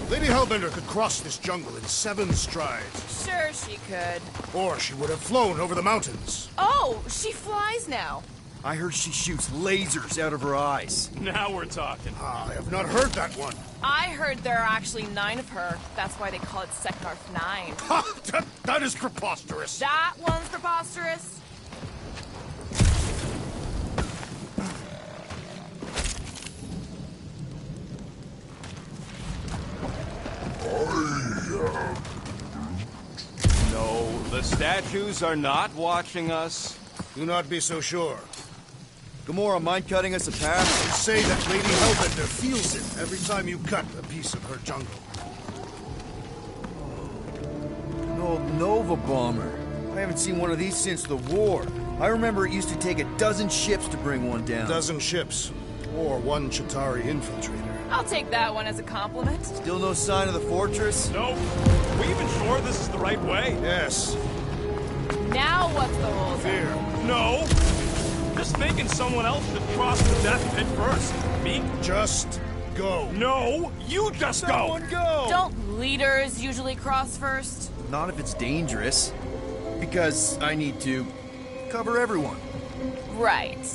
Lady Hellbender could cross this jungle in 7 strides. Sure she could. Or she would have flown over the mountains. Oh, she flies now. I heard she shoots lasers out of her eyes. Now we're talking. I have not heard that one. I heard there are actually 9 of her. That's why they call it Seknarf 9. Ha! That is preposterous. That one's preposterous. No, the statues are not watching us. Do not be so sure. Gamora, mind cutting us a path? They say that Lady Hellbender feels it every time you cut a piece of her jungle. An old Nova bomber. I haven't seen one of these since the war. I remember it used to take a dozen ships to bring one down. A dozen ships. Or 1 Chitauri infiltrator. I'll take that one as a compliment. Still no sign of the fortress? Nope. We even sure this is the right way? Yes. Now what's the whole Fear. No. Just thinking someone else should cross the death pit first. Me? Just go. No, you just Someone go! Don't leaders usually cross first? Not if it's dangerous. Because I need to cover everyone. Right.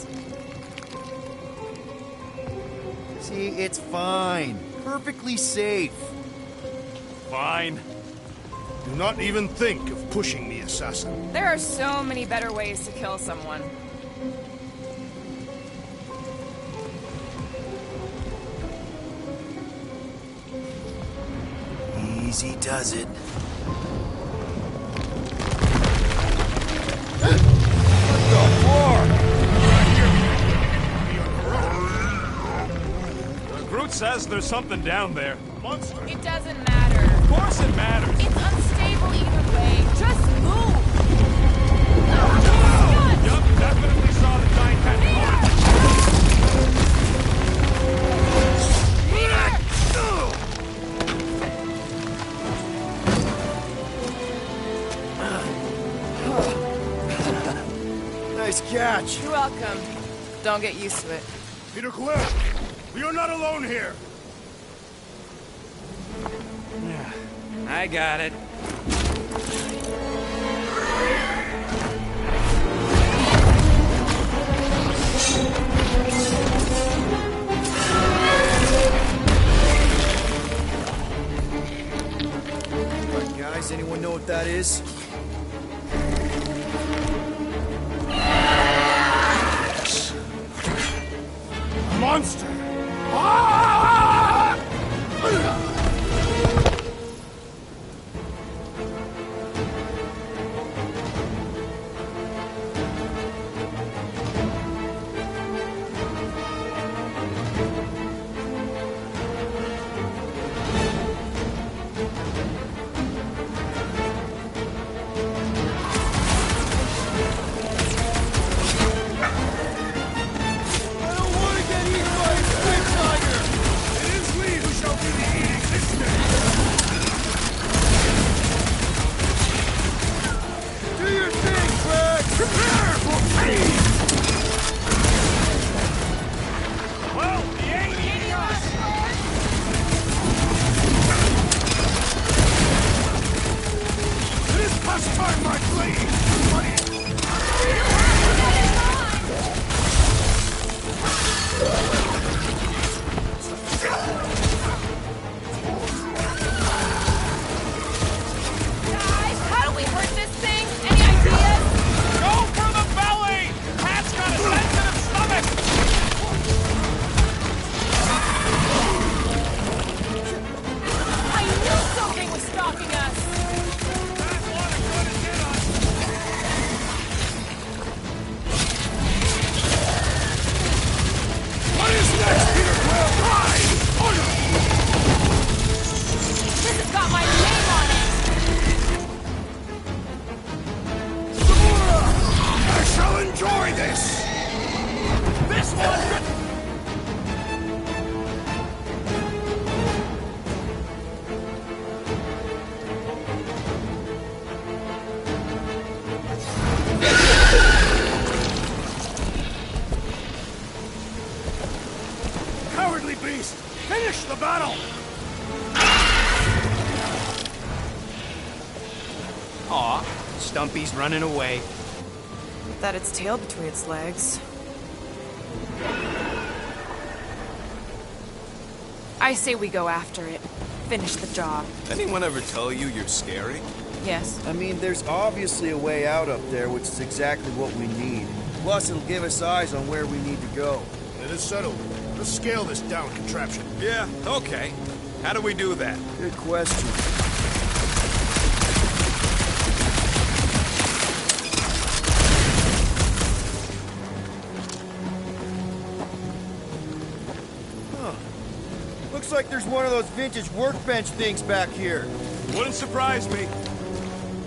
See, it's fine. Perfectly safe. Fine. Do not even think of pushing the assassin. There are so many better ways to kill someone. Easy does it. Groot says there's something down there. Monster. It doesn't matter. Of course it matters. It's unstable either way. Just move. Yup, definitely saw the giant cat. Nice catch. You're welcome. Don't get used to it. Peter Quill, we are not alone here. I got it. Right, guys, anyone know what that is? Monster. Ah! I don't want to get eaten by a big tiger! beast! Finish the battle! Aw, Stumpy's running away. That its tail between its legs. I say we go after it. Finish the job. Anyone ever tell you you're scary? Yes. I mean, there's obviously a way out up there, which is exactly what we need. Plus, it'll give us eyes on where we need to go. It is settled. Let's scale this down contraption. Yeah, okay. How do we do that? Good question. Huh. Looks like there's one of those vintage workbench things back here. Wouldn't surprise me.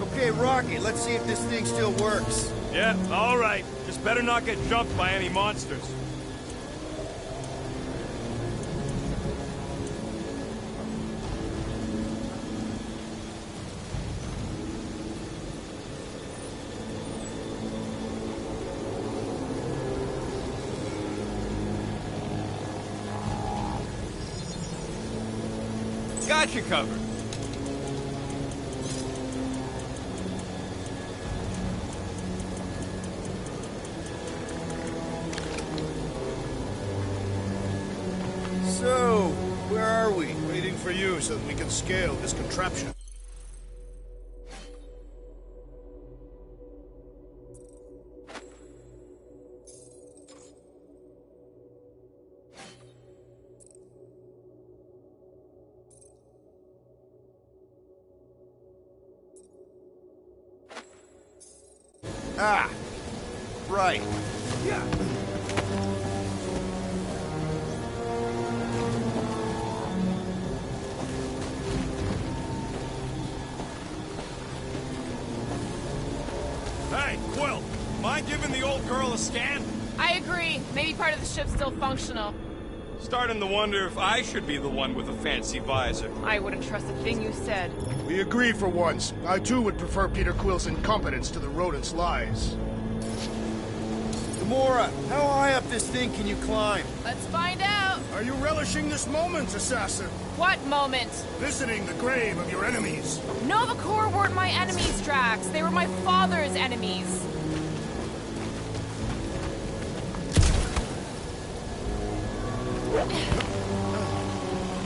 Okay, Rocky, let's see if this thing still works. Yeah, all right. Just better not get jumped by any monsters. Got you covered. So, where are we? Waiting for you so that we can scale this contraption. Ah, right. Yeah. Hey, Quill, mind giving the old girl a scan? I agree. Maybe part of the ship's still functional. Starting to wonder if I should be the one with a fancy visor. I wouldn't trust a thing you said. We agree for once. I too would prefer Peter Quill's incompetence to the rodent's lies. Gamora, how high up this thing can you climb? Let's find out. Are you relishing this moment, assassin? What moment? Visiting the grave of your enemies. Nova Corps weren't my enemies, Drax. They were my father's enemies.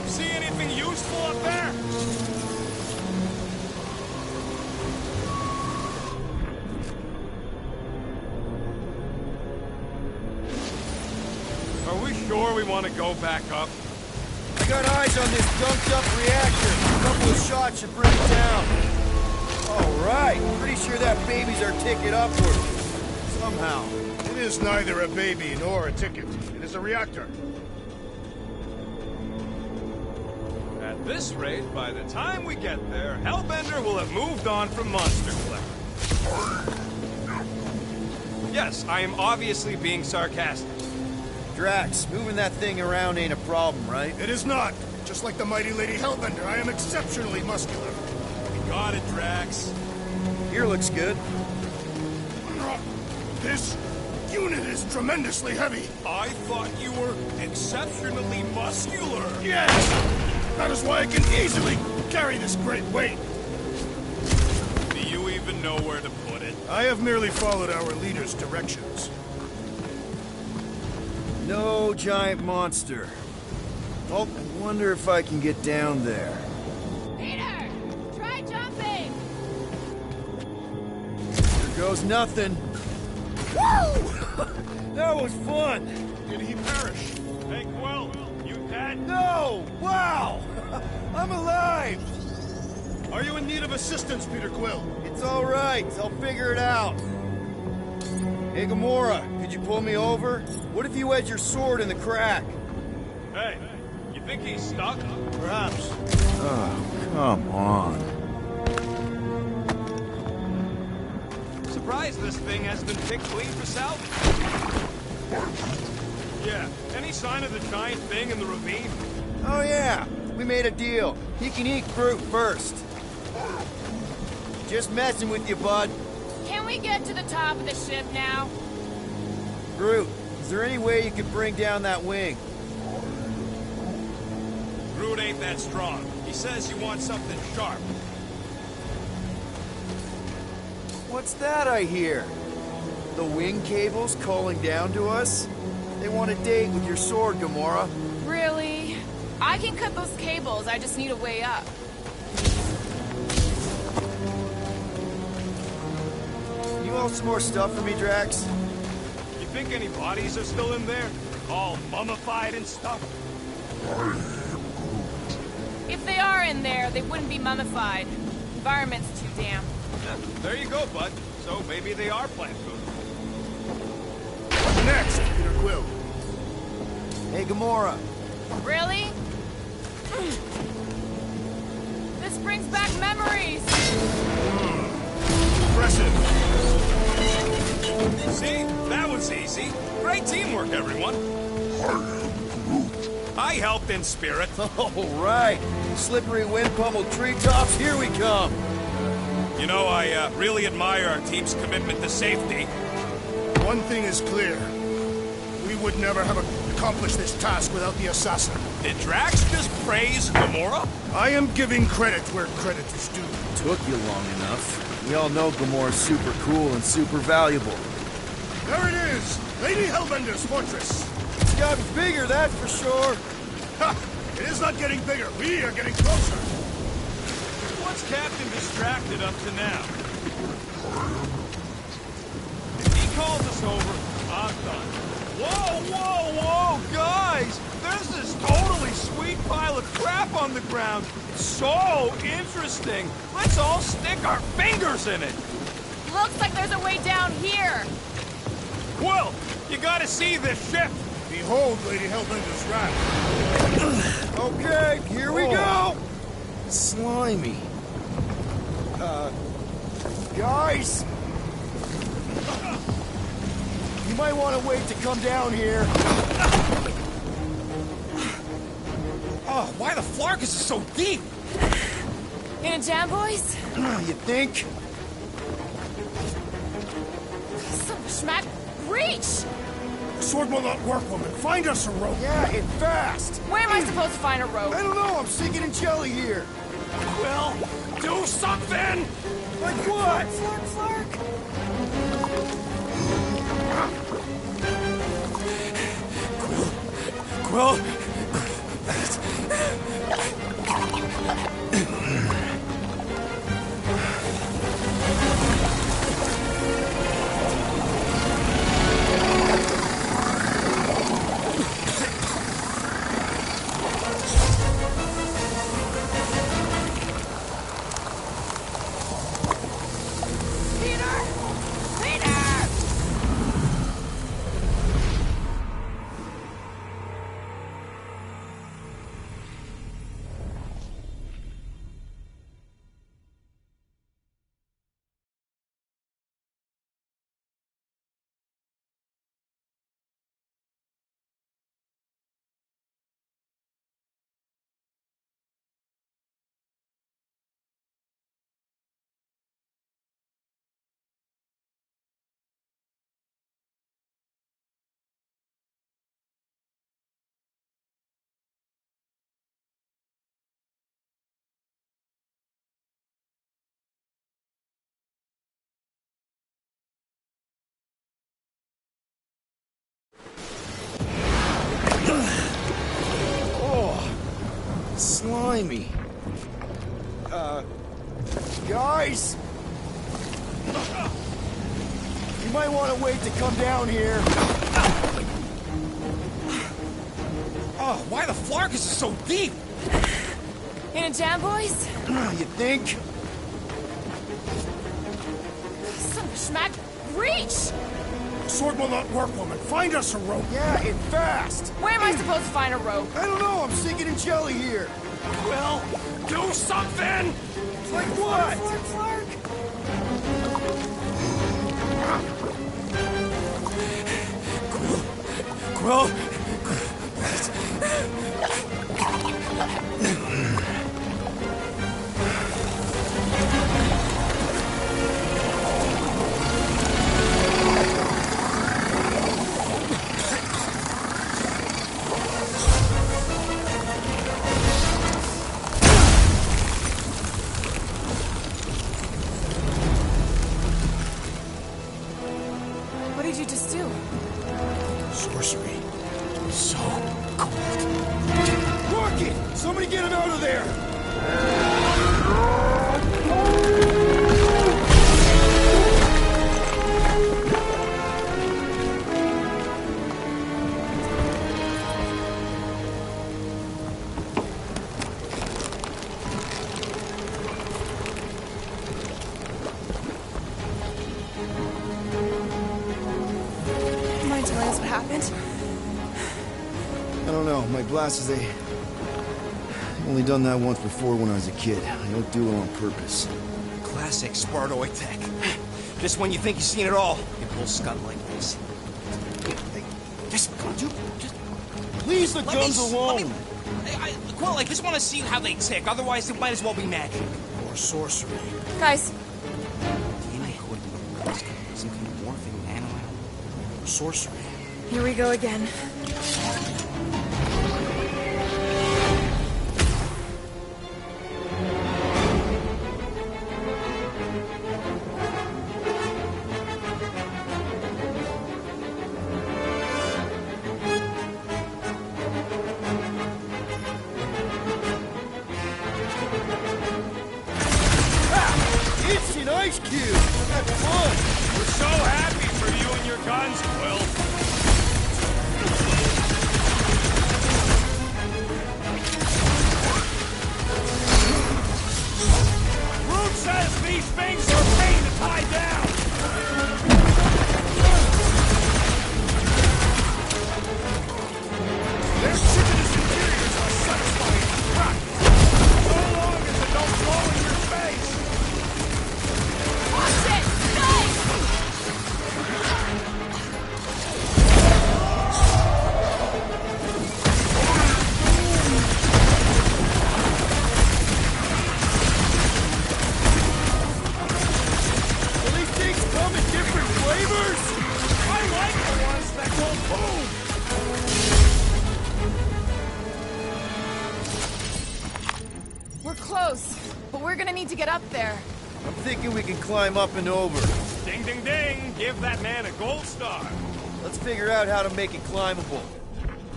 See anything useful up there? Are we sure we want to go back up? I got eyes on this dumped up reactor. A couple of shots should bring it down. All right. Pretty sure that baby's our ticket upward. Somehow. It is neither a baby nor a ticket. It is a reactor. At this rate, by the time we get there, Hellbender will have moved on from Monster Collector. Yes, I am obviously being sarcastic. Drax, moving that thing around ain't a problem, right? It is not. Just like the mighty Lady Hellbender, I am exceptionally muscular. You got it, Drax. Here looks good. This unit is tremendously heavy. I thought you were exceptionally muscular. Yes! That is why I can easily carry this great weight. Do you even know where to put it? I have merely followed our leader's directions. No giant monster. Oh, I wonder if I can get down there. Peter! Try jumping! There goes nothing. Woo! That was fun! Did he perish? Hey, Quill, you dead? No! Wow! I'm alive! Are you in need of assistance, Peter Quill? It's all right. I'll figure it out. Hey, Gamora, could you pull me over? What if you wedge your sword in the crack? Hey, you think he's stuck? Perhaps. Oh, come on. Surprised this thing has been picked clean for salvage. Yeah, any sign of the giant thing in the ravine? Oh, yeah. We made a deal. You can eat Groot first. Just messing with you, bud. Can we get to the top of the ship now? Groot, is there any way you could bring down that wing? Groot ain't that strong. He says you want something sharp. What's that I hear? The wing cables calling down to us? They want a date with your sword, Gamora. Really? I can cut those cables, I just need a way up. You want some more stuff for me, Drax? You think any bodies are still in there? All mummified and stuff? If they are in there, they wouldn't be mummified. Environment's too damp. Yeah, there you go, bud. So maybe they are plant food. Next, Peter Quill. Hey, Gamora. Really? This brings back memories! Impressive. See? That was easy. Great teamwork, everyone. I helped in spirit. All right. Slippery wind-pummeled treetops, here we come. You know, I really admire our team's commitment to safety. One thing is clear. We would never have accomplished this task without the assassin. Did Drax just praise Gamora? I am giving credit where credit is due. Took you long enough. We all know Gamora's super cool and super valuable. There it is! Lady Hellbender's fortress! It's got bigger, that's for sure. Ha! It is not getting bigger. We are getting closer. What's Captain distracted up to now? If he calls us over, I'm done. Whoa, whoa, whoa, guys! There's this totally sweet pile of crap on the ground. It's so interesting. Let's all stick our fingers in it. Looks like there's a way down here! Quill, you gotta see this ship. Behold Lady Hellbender's wrath. Okay, here we go. Slimy. Guys! You might want to wait to come down here. Oh, why the Flarkus is so deep? In a jam, boys? You think? Some schmack. Reach! Sword will not work, woman. Find us a rope. Yeah, and fast. Where am I supposed to find a rope? I don't know, I'm sinking in jelly here. Quill, do something! Like what? Flark, flark. Quill? Peter! Peter! Slimy. Guys! You might want to wait to come down here. Oh, why the Flarkus is so deep? In a jam, boys? You think? Some schmack. Reach! Sword will not work, woman. Find us a rope. Yeah, and fast. Where am I supposed to find a rope? I don't know, I'm sinking in jelly here. Quill, do something! Like what? Flark, flark. Quill? out of there! Mind telling us what happened? I don't know. My glasses, I've only done that once before when I was a kid. I don't do it on purpose. Classic Spartoid tech. Just when you think you've seen it all, you pull scut like this. Hey, just Leave the let guns me, alone! Let me, Quill, I just want to see how they tick. Otherwise, it might as well be magic. Or sorcery. Guys, DNA code, some kind of morphing nano. Or sorcery. here we go again. It's an ice cube! That's fun! We're so happy for you and your guns, Quill. Root says these things are a pain to tie down. Their chitinous interiors are satisfying to crack. So long as it don't blow in your face. Watch it! Stay! Will these things come in different flavors? I like the ones that go boom. We're close, but we're gonna need to get up there. I'm thinking we can climb up and over. Ding, ding, ding. Give that man a gold star. Let's figure out how to make it climbable.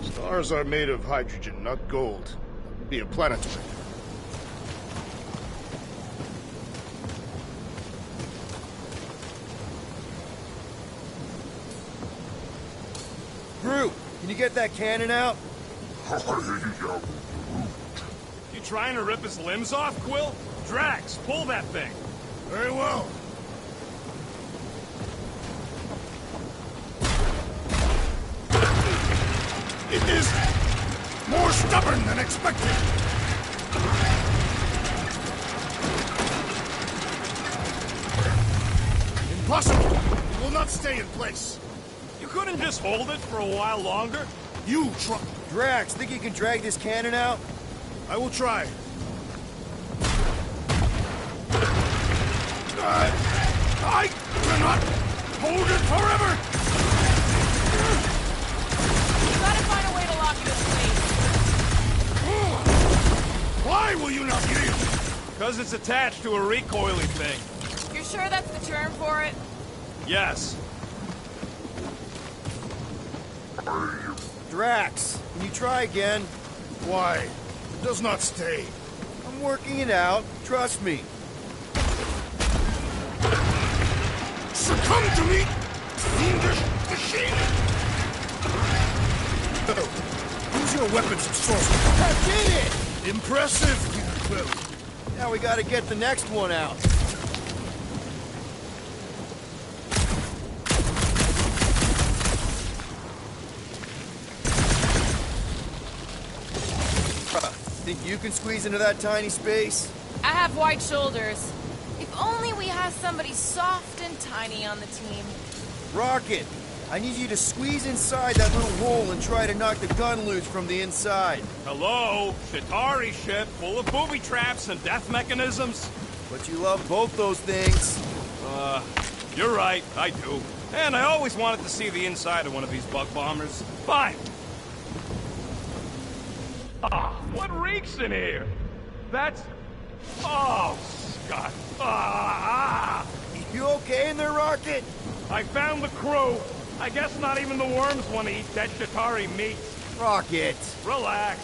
Stars are made of hydrogen, not gold. That would be a planetoid. Groot, can you get that cannon out? You trying to rip his limbs off, Quill? Drax, pull that thing. Very well. It is more stubborn than expected. Impossible! It will not stay in place. You couldn't just hold it for a while longer? You try. Drax, think you can drag this cannon out? I will try. I cannot hold it forever! You gotta find a way to lock it in place. Why will you not yield? Because it's attached to a recoiling thing. You're sure that's the term for it? Yes. Drax, can you try again? Why? It does not stay. I'm working it out. Trust me. Succumb to me, fiendish machine! Use your weapons of sorcery. I did it! Impressive, Peter Quill. Now we gotta get the next one out. Think you can squeeze into that tiny space? I have wide shoulders. If only we had somebody soft and tiny on the team. Rocket, I need you to squeeze inside that little hole and try to knock the gun loose from the inside. Hello? Chitauri ship full of booby traps and death mechanisms? But you love both those things. You're right, I do. And I always wanted to see the inside of one of these bug bombers. Fine. Ah, what reeks in here? That's... Oh, Scott. You okay in there, Rocket? I found the crew. I guess not even the worms want to eat dead Chitauri meat. Rocket. Relax.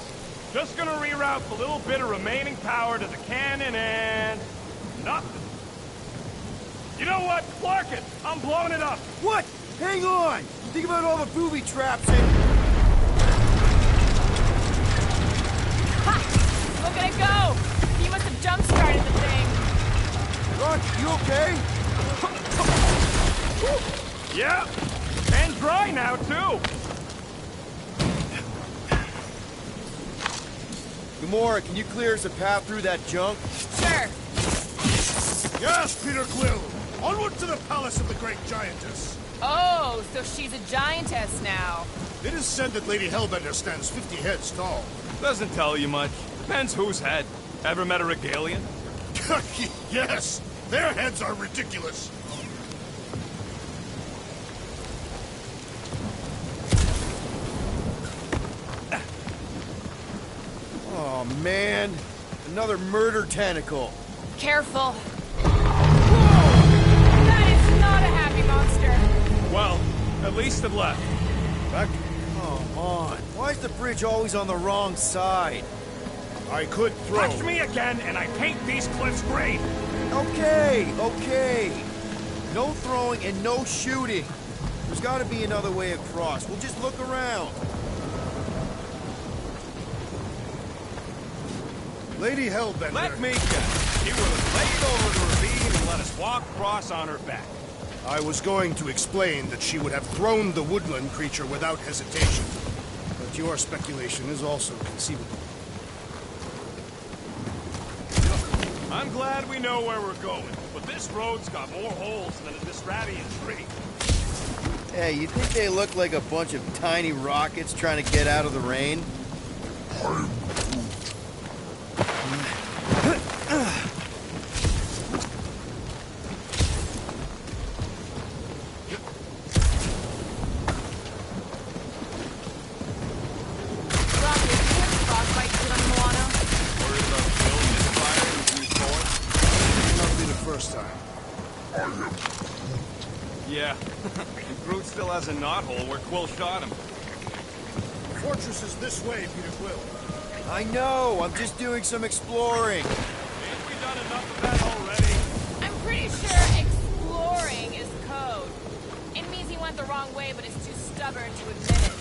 Just gonna reroute the little bit of remaining power to the cannon and... nothing. You know what? Clark it! I'm blowing it up! What? Hang on! Think about all the booby traps and... Ha! Look at it go! He must have jump-started the thing. Rock, you okay? Yeah! And dry now, too! Gamora, can you clear us a path through that junk? Sure. Yes, Peter Quill! Onward to the palace of the great giantess! Oh, so she's a giantess now. It is said that Lady Hellbender stands 50 heads tall. Doesn't tell you much. Depends whose head. Ever met a Regalian? Yes! Their heads are ridiculous! Oh, man. Another murder tentacle. Careful. That is not a happy monster. Well, at least it left. Back? Come on. Why is the bridge always on the wrong side? I could throw... Watch me again, and I paint these cliffs green! Okay, okay. No throwing and no shooting. There's got to be another way across. We'll just look around. Lady Hellbender... Let me guess. She would have laid over the ravine and let us walk across on her back. I was going to explain that she would have thrown the woodland creature without hesitation. But your speculation is also conceivable. I'm glad we know where we're going, but this road's got more holes than a Distradian tree. Hey, you think they look like a bunch of tiny rockets trying to get out of the rain? Yeah. Groot still has a knothole where Quill shot him. The fortress is this way, Peter Quill. I know. I'm just doing some exploring. Ain't we done enough of that already? I'm pretty sure exploring is code. It means he went the wrong way, but is too stubborn to admit it.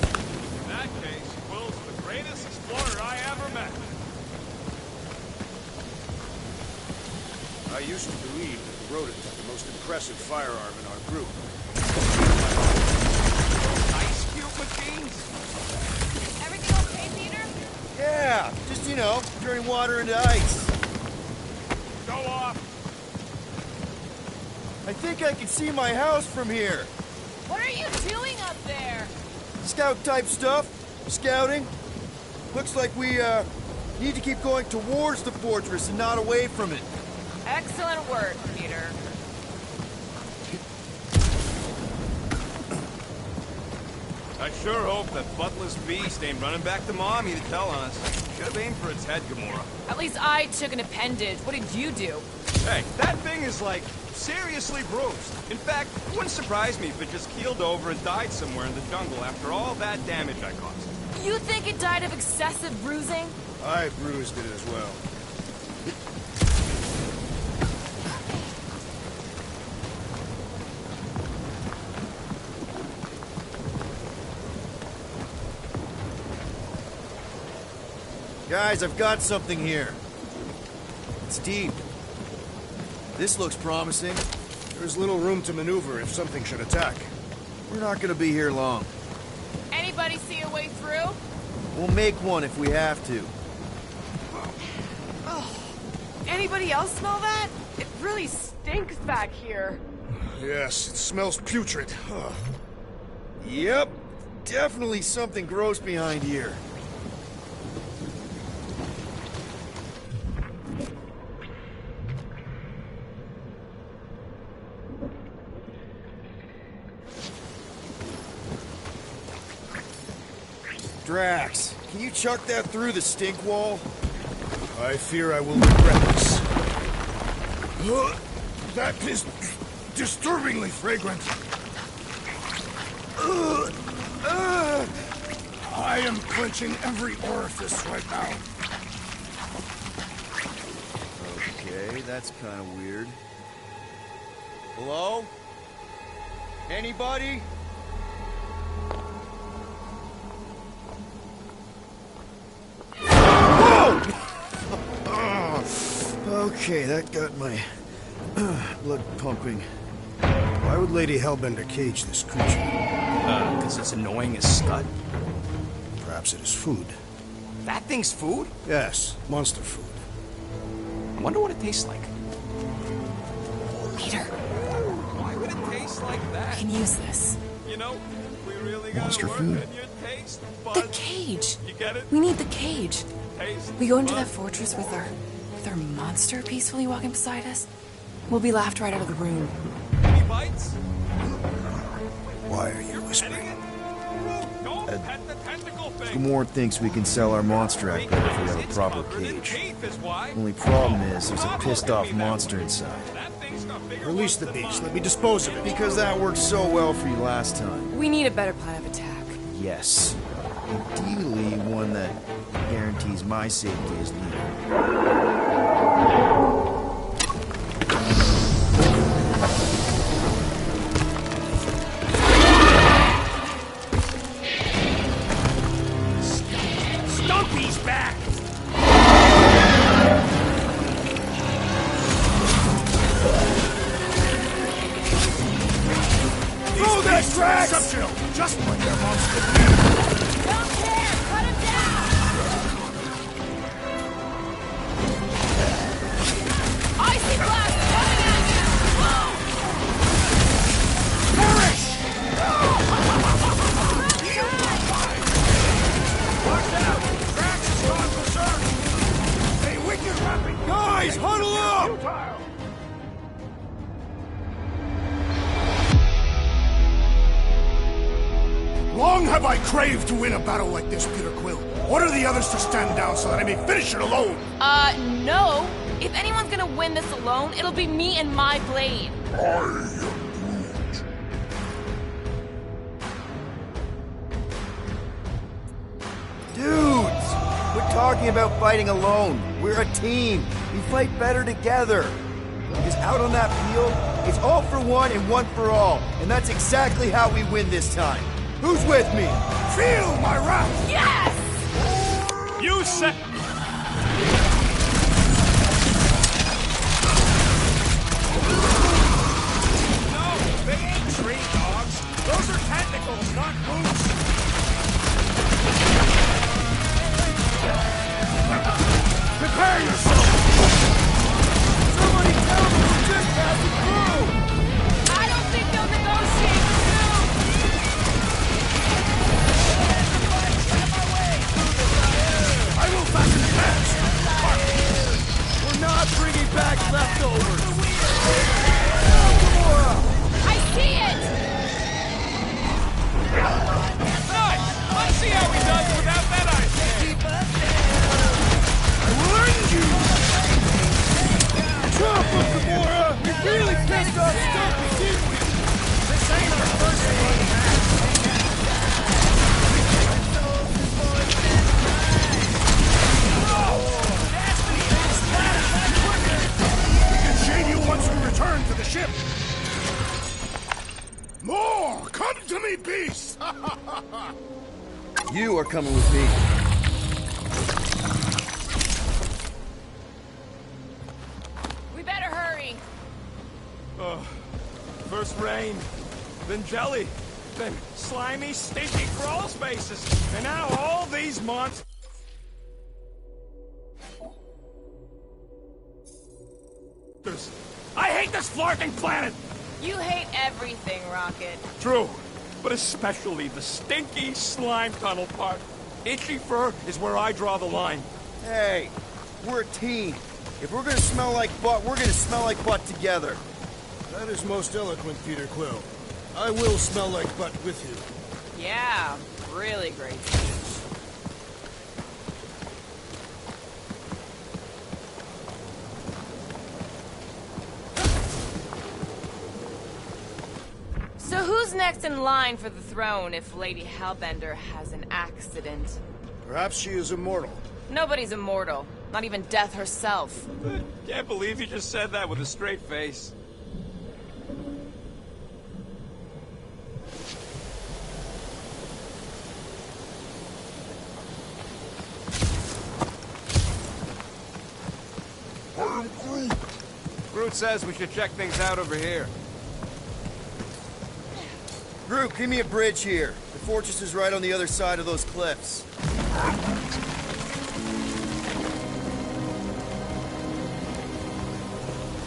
In that case, Quill's the greatest explorer I ever met. I used to believe that the rodent had the most impressive firearm in our group. Ice cube machines? Everything okay, Peter? Yeah, just, you know, turning water into ice. Go off! I think I can see my house from here. What are you doing up there? Scout-type stuff. Scouting. Looks like we, need to keep going towards the fortress and not away from it. Excellent work, Peter. I sure hope that buttless beast ain't running back to Mommy to tell on us. Should have aimed for its head, Gamora. At least I took an appendage. What did you do? Hey, that thing is, like, seriously bruised. In fact, it wouldn't surprise me if it just keeled over and died somewhere in the jungle after all that damage I caused. You think it died of excessive bruising? I bruised it as well. Guys, I've got something here. It's deep. This looks promising. There's little room to maneuver if something should attack. We're not gonna be here long. Anybody see a way through? We'll make one if we have to. Oh, anybody else smell that? It really stinks back here. Yes, it smells putrid. Ugh. Yep. Definitely something gross behind here. Drax, can you chuck that through the stink wall? I fear I will regret this. That is disturbingly fragrant. I am clenching every orifice right now. Okay, that's kind of weird. Hello? Anybody? Whoa! Okay, that got my blood pumping. Why would Lady Hellbender cage this creature? Because it's annoying as scud. Perhaps it is food. That thing's food? Yes, monster food. I wonder what it tastes like. Peter, Why would it taste like I that? can use this. You know, we really gotta Monster work food? on your taste The buds. cage. You get it? We need the cage. Taste We go into that buds. fortress with our monster peacefully walking beside us. We'll be laughed right out of the room. Any bites? Why are you Petting whispering? it? Don't pet the tentacle thing. Gamorrean thinks we can sell our monster act better if we have a It's proper covered in cage. teeth is why. Only problem is there's a Stop pissed looking off at me that monster way. inside. That thing's got bigger Release ones the than beast. mine. Let me dispose of it. Because that worked so well for you last time. We need a better plan of attack. Yes. Ideally, one that guarantees my safety as leader. Stumpy's back! Throw that drag! Exceptional! Just like their monster. Don't care! Cut him down! Icy blast coming at you! Watch out! Drax has gone berserk! A wicked weapon! Guys, huddle up! Long have I craved to win a battle like this, Peter Quill. Order the others to stand down so that I may finish it alone. No. If anyone's gonna win this alone, it'll be me and my blade. Dudes! Quit talking about fighting alone. We're a team. We fight better together. Because out on that field, it's all for one and one for all. And that's exactly how we win this time. Who's with me? Feel my wrath! Yes! You said... No, they ain't tree dogs. Those are tentacles, not boots. Prepare yourself! Somebody tell them we're just passing through! I don't think they'll negotiate with you! I will fasten the pants! We're not bringing back leftovers. I see it! Nice! Let's see how he does without that ice. I will end you! Jump up, Gamora! We really pissed off Stumpy, didn't we? This ain't our first one. We can shade you once we return to the ship. More! Come to me, beast! You are coming with me. We better hurry. First rain, then jelly, then slimy, stinky crawl spaces, and now all these monsters. I hate this flarking planet! You hate everything, Rocket. True, but especially the stinky slime tunnel part. Itchy fur is where I draw the line. Hey, we're a team. If we're gonna smell like butt, we're gonna smell like butt together. That is most eloquent, Peter Quill. I will smell like butt with you. Yeah, really great. So who's Who's next in line for the throne if Lady Hellbender has an accident? Perhaps she is immortal. Nobody's immortal. Not even death herself. Can't believe you just said that with a straight face. Groot says we should check things out over here. Groot, give me a bridge here. The fortress is right on the other side of those cliffs.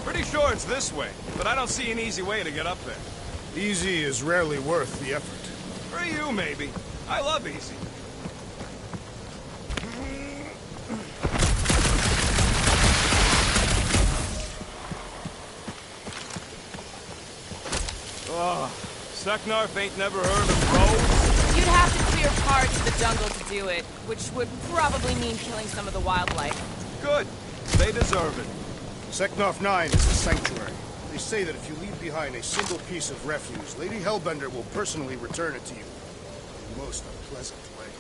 Pretty sure it's this way, but I don't see an easy way to get up there. Easy is rarely worth the effort. For you, maybe. I love easy. Oh, Seknarf ain't never heard of roads? You'd have to clear parts of the jungle to do it, which would probably mean killing some of the wildlife. Good. They deserve it. Seknarf 9 is a sanctuary. They say that if you leave behind a single piece of refuse, Lady Hellbender will personally return it to you. In the most unpleasant way.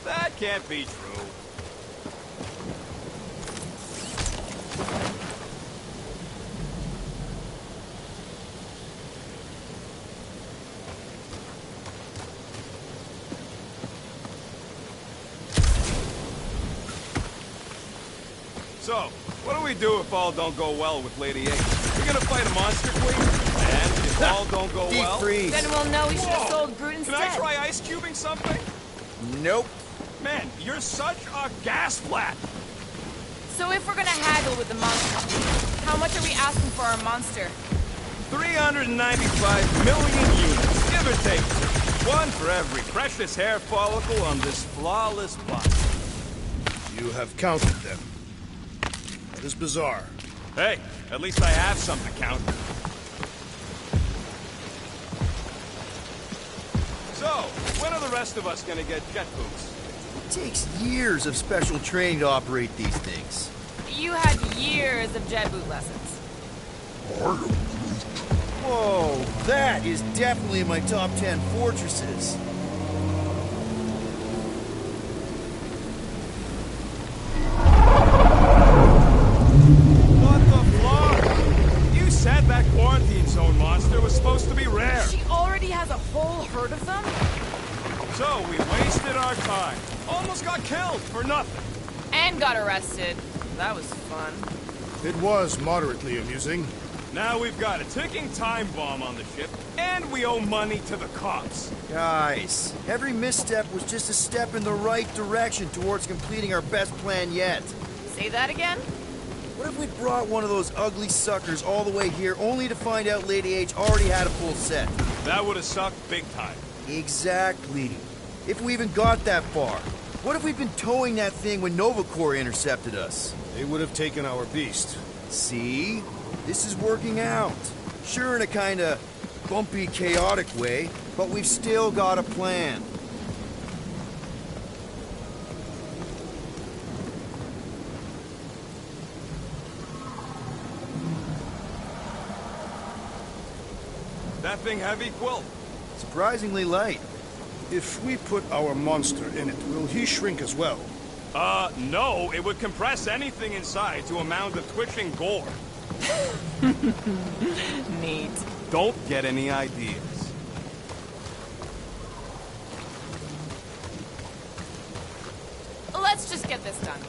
That can't be true. So, what do we do if all don't go well with Lady H? We're gonna fight a monster queen? And if all don't go Deep well... freeze. Then we'll know we should have sold Groot instead. Can I try ice cubing something? Nope. Man, you're such a gas flat! So if we're gonna haggle with the monster, how much are we asking for our monster? 395 million units, give or take. One for every precious hair follicle on this flawless body. You have counted them. That is bizarre. Hey, at least I have something to count. So, when are the rest of us gonna get jet boots? It takes years of special training to operate these things. You had years of jet boot lessons. Whoa, that is definitely in my top 10 fortresses. What the fuck? You said that quarantine zone monster was supposed to be rare. She already has a whole herd of them? So we wasted our time. Almost got killed for nothing. And got arrested. That was fun. It was moderately amusing. Now we've got a ticking time bomb on the ship, and we owe money to the cops. Guys, every misstep was just a step in the right direction towards completing our best plan yet. Say that again? What if we brought one of those ugly suckers all the way here only to find out Lady H already had a full set? That would have sucked big time. Exactly. If we even got that far. What if we'd been towing that thing when Nova Corps intercepted us? They would have taken our beast. See? This is working out. Sure, in a kinda bumpy, chaotic way, but we've still got a plan. That thing heavy, Quill? Surprisingly light. If we put our monster in it, will he shrink as well? No. It would compress anything inside to a mound of twitching gore. Neat. Don't get any ideas. Let's just get this done.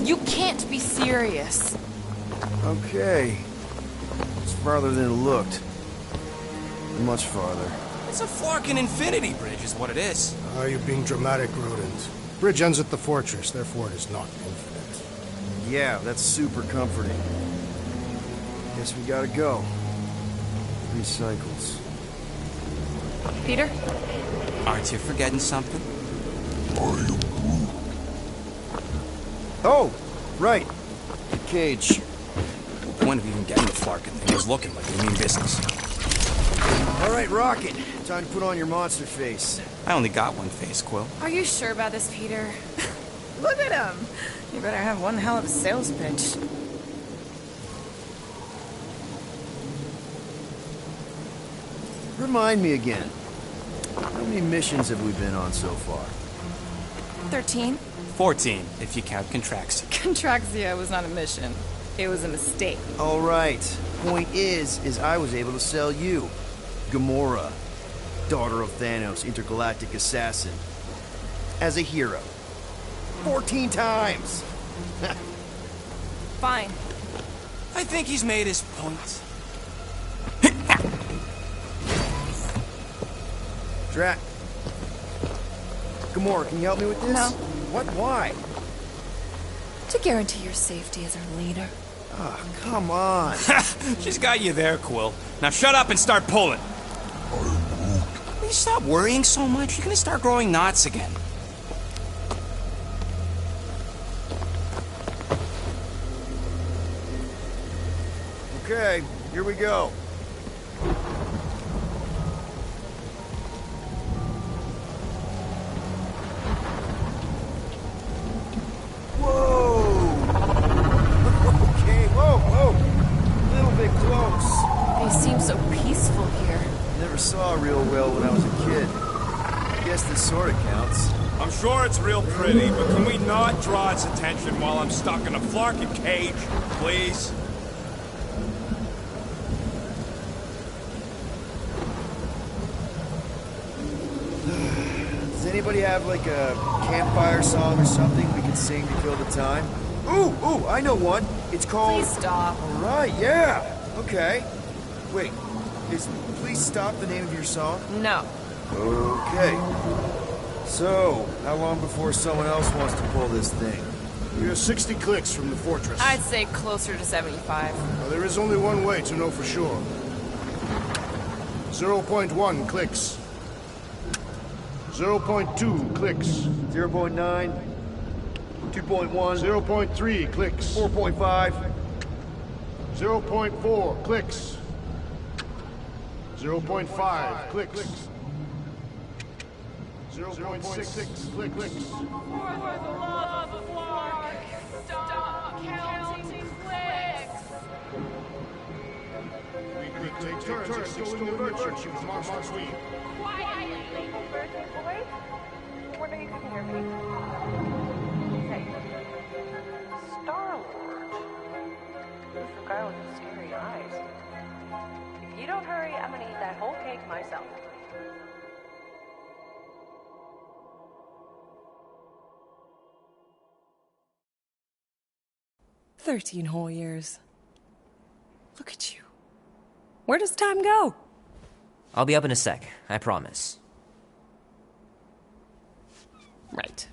You can't be serious. Okay. It's farther than it looked. Much farther. It's a Flarkin Infinity Bridge is what it is. Are you being dramatic, Rodent? Bridge ends at the fortress, therefore it is not infinite. Yeah, that's super comforting. Guess we gotta go. 3 cycles. Peter? Aren't you forgetting something? Oh, right. The cage. The point of even getting the Flarkin thing is looking like we mean business. All right, Rocket. Time to put on your monster face. I only got one face, Quill. Are you sure about this, Peter? Look at him. You better have one hell of a sales pitch. Remind me again. How many missions have we been on so far? 13? 14, if you count Contraxia. Contraxia was not a mission. It was a mistake. All right. Point is I was able to sell you. Gamora, daughter of Thanos, intergalactic assassin. As a hero. 14 times! Fine. I think he's made his point. Drac. Gamora, can you help me with this? No. What? Why? To guarantee your safety as our leader. Ah, come on. She's got you there, Quill. Now shut up and start pulling. Will you stop worrying so much? You're gonna start growing knots again. Okay, here we go. Whoa! Okay, whoa! A little bit close. They seem so peaceful here. Never saw real well when I was a kid. I guess this sorta counts. I'm sure it's real pretty, but can we not draw its attention while I'm stuck in a flarkin' cage, please? Does anybody have like a campfire song or something we can sing to kill the time? Ooh, I know one. It's called... Please stop. All right, yeah. Okay. Wait, is Please Stop the name of your song? No. Okay. So, how long before someone else wants to pull this thing? We are 60 clicks from the fortress. I'd say closer to 75. Now, there is only one way to know for sure. 0.1 clicks. 0.2 clicks. 0.9. 2.1. 0.3 clicks. 4.5. 0.4 clicks. 0.5 clicks. 0.6 clicks. For the love of Mark, stop counting clicks. We could take turns extolling the virtues of Monster Queen. Quietly. Birthday boy? When are you coming here, Pete? Hey. Star-Lord. Who's the guy with the scary eyes? If you don't hurry, I'm gonna eat that whole cake myself. "13 whole years. Look at you. Where does time go?" I'll be up in a sec, I promise. Right.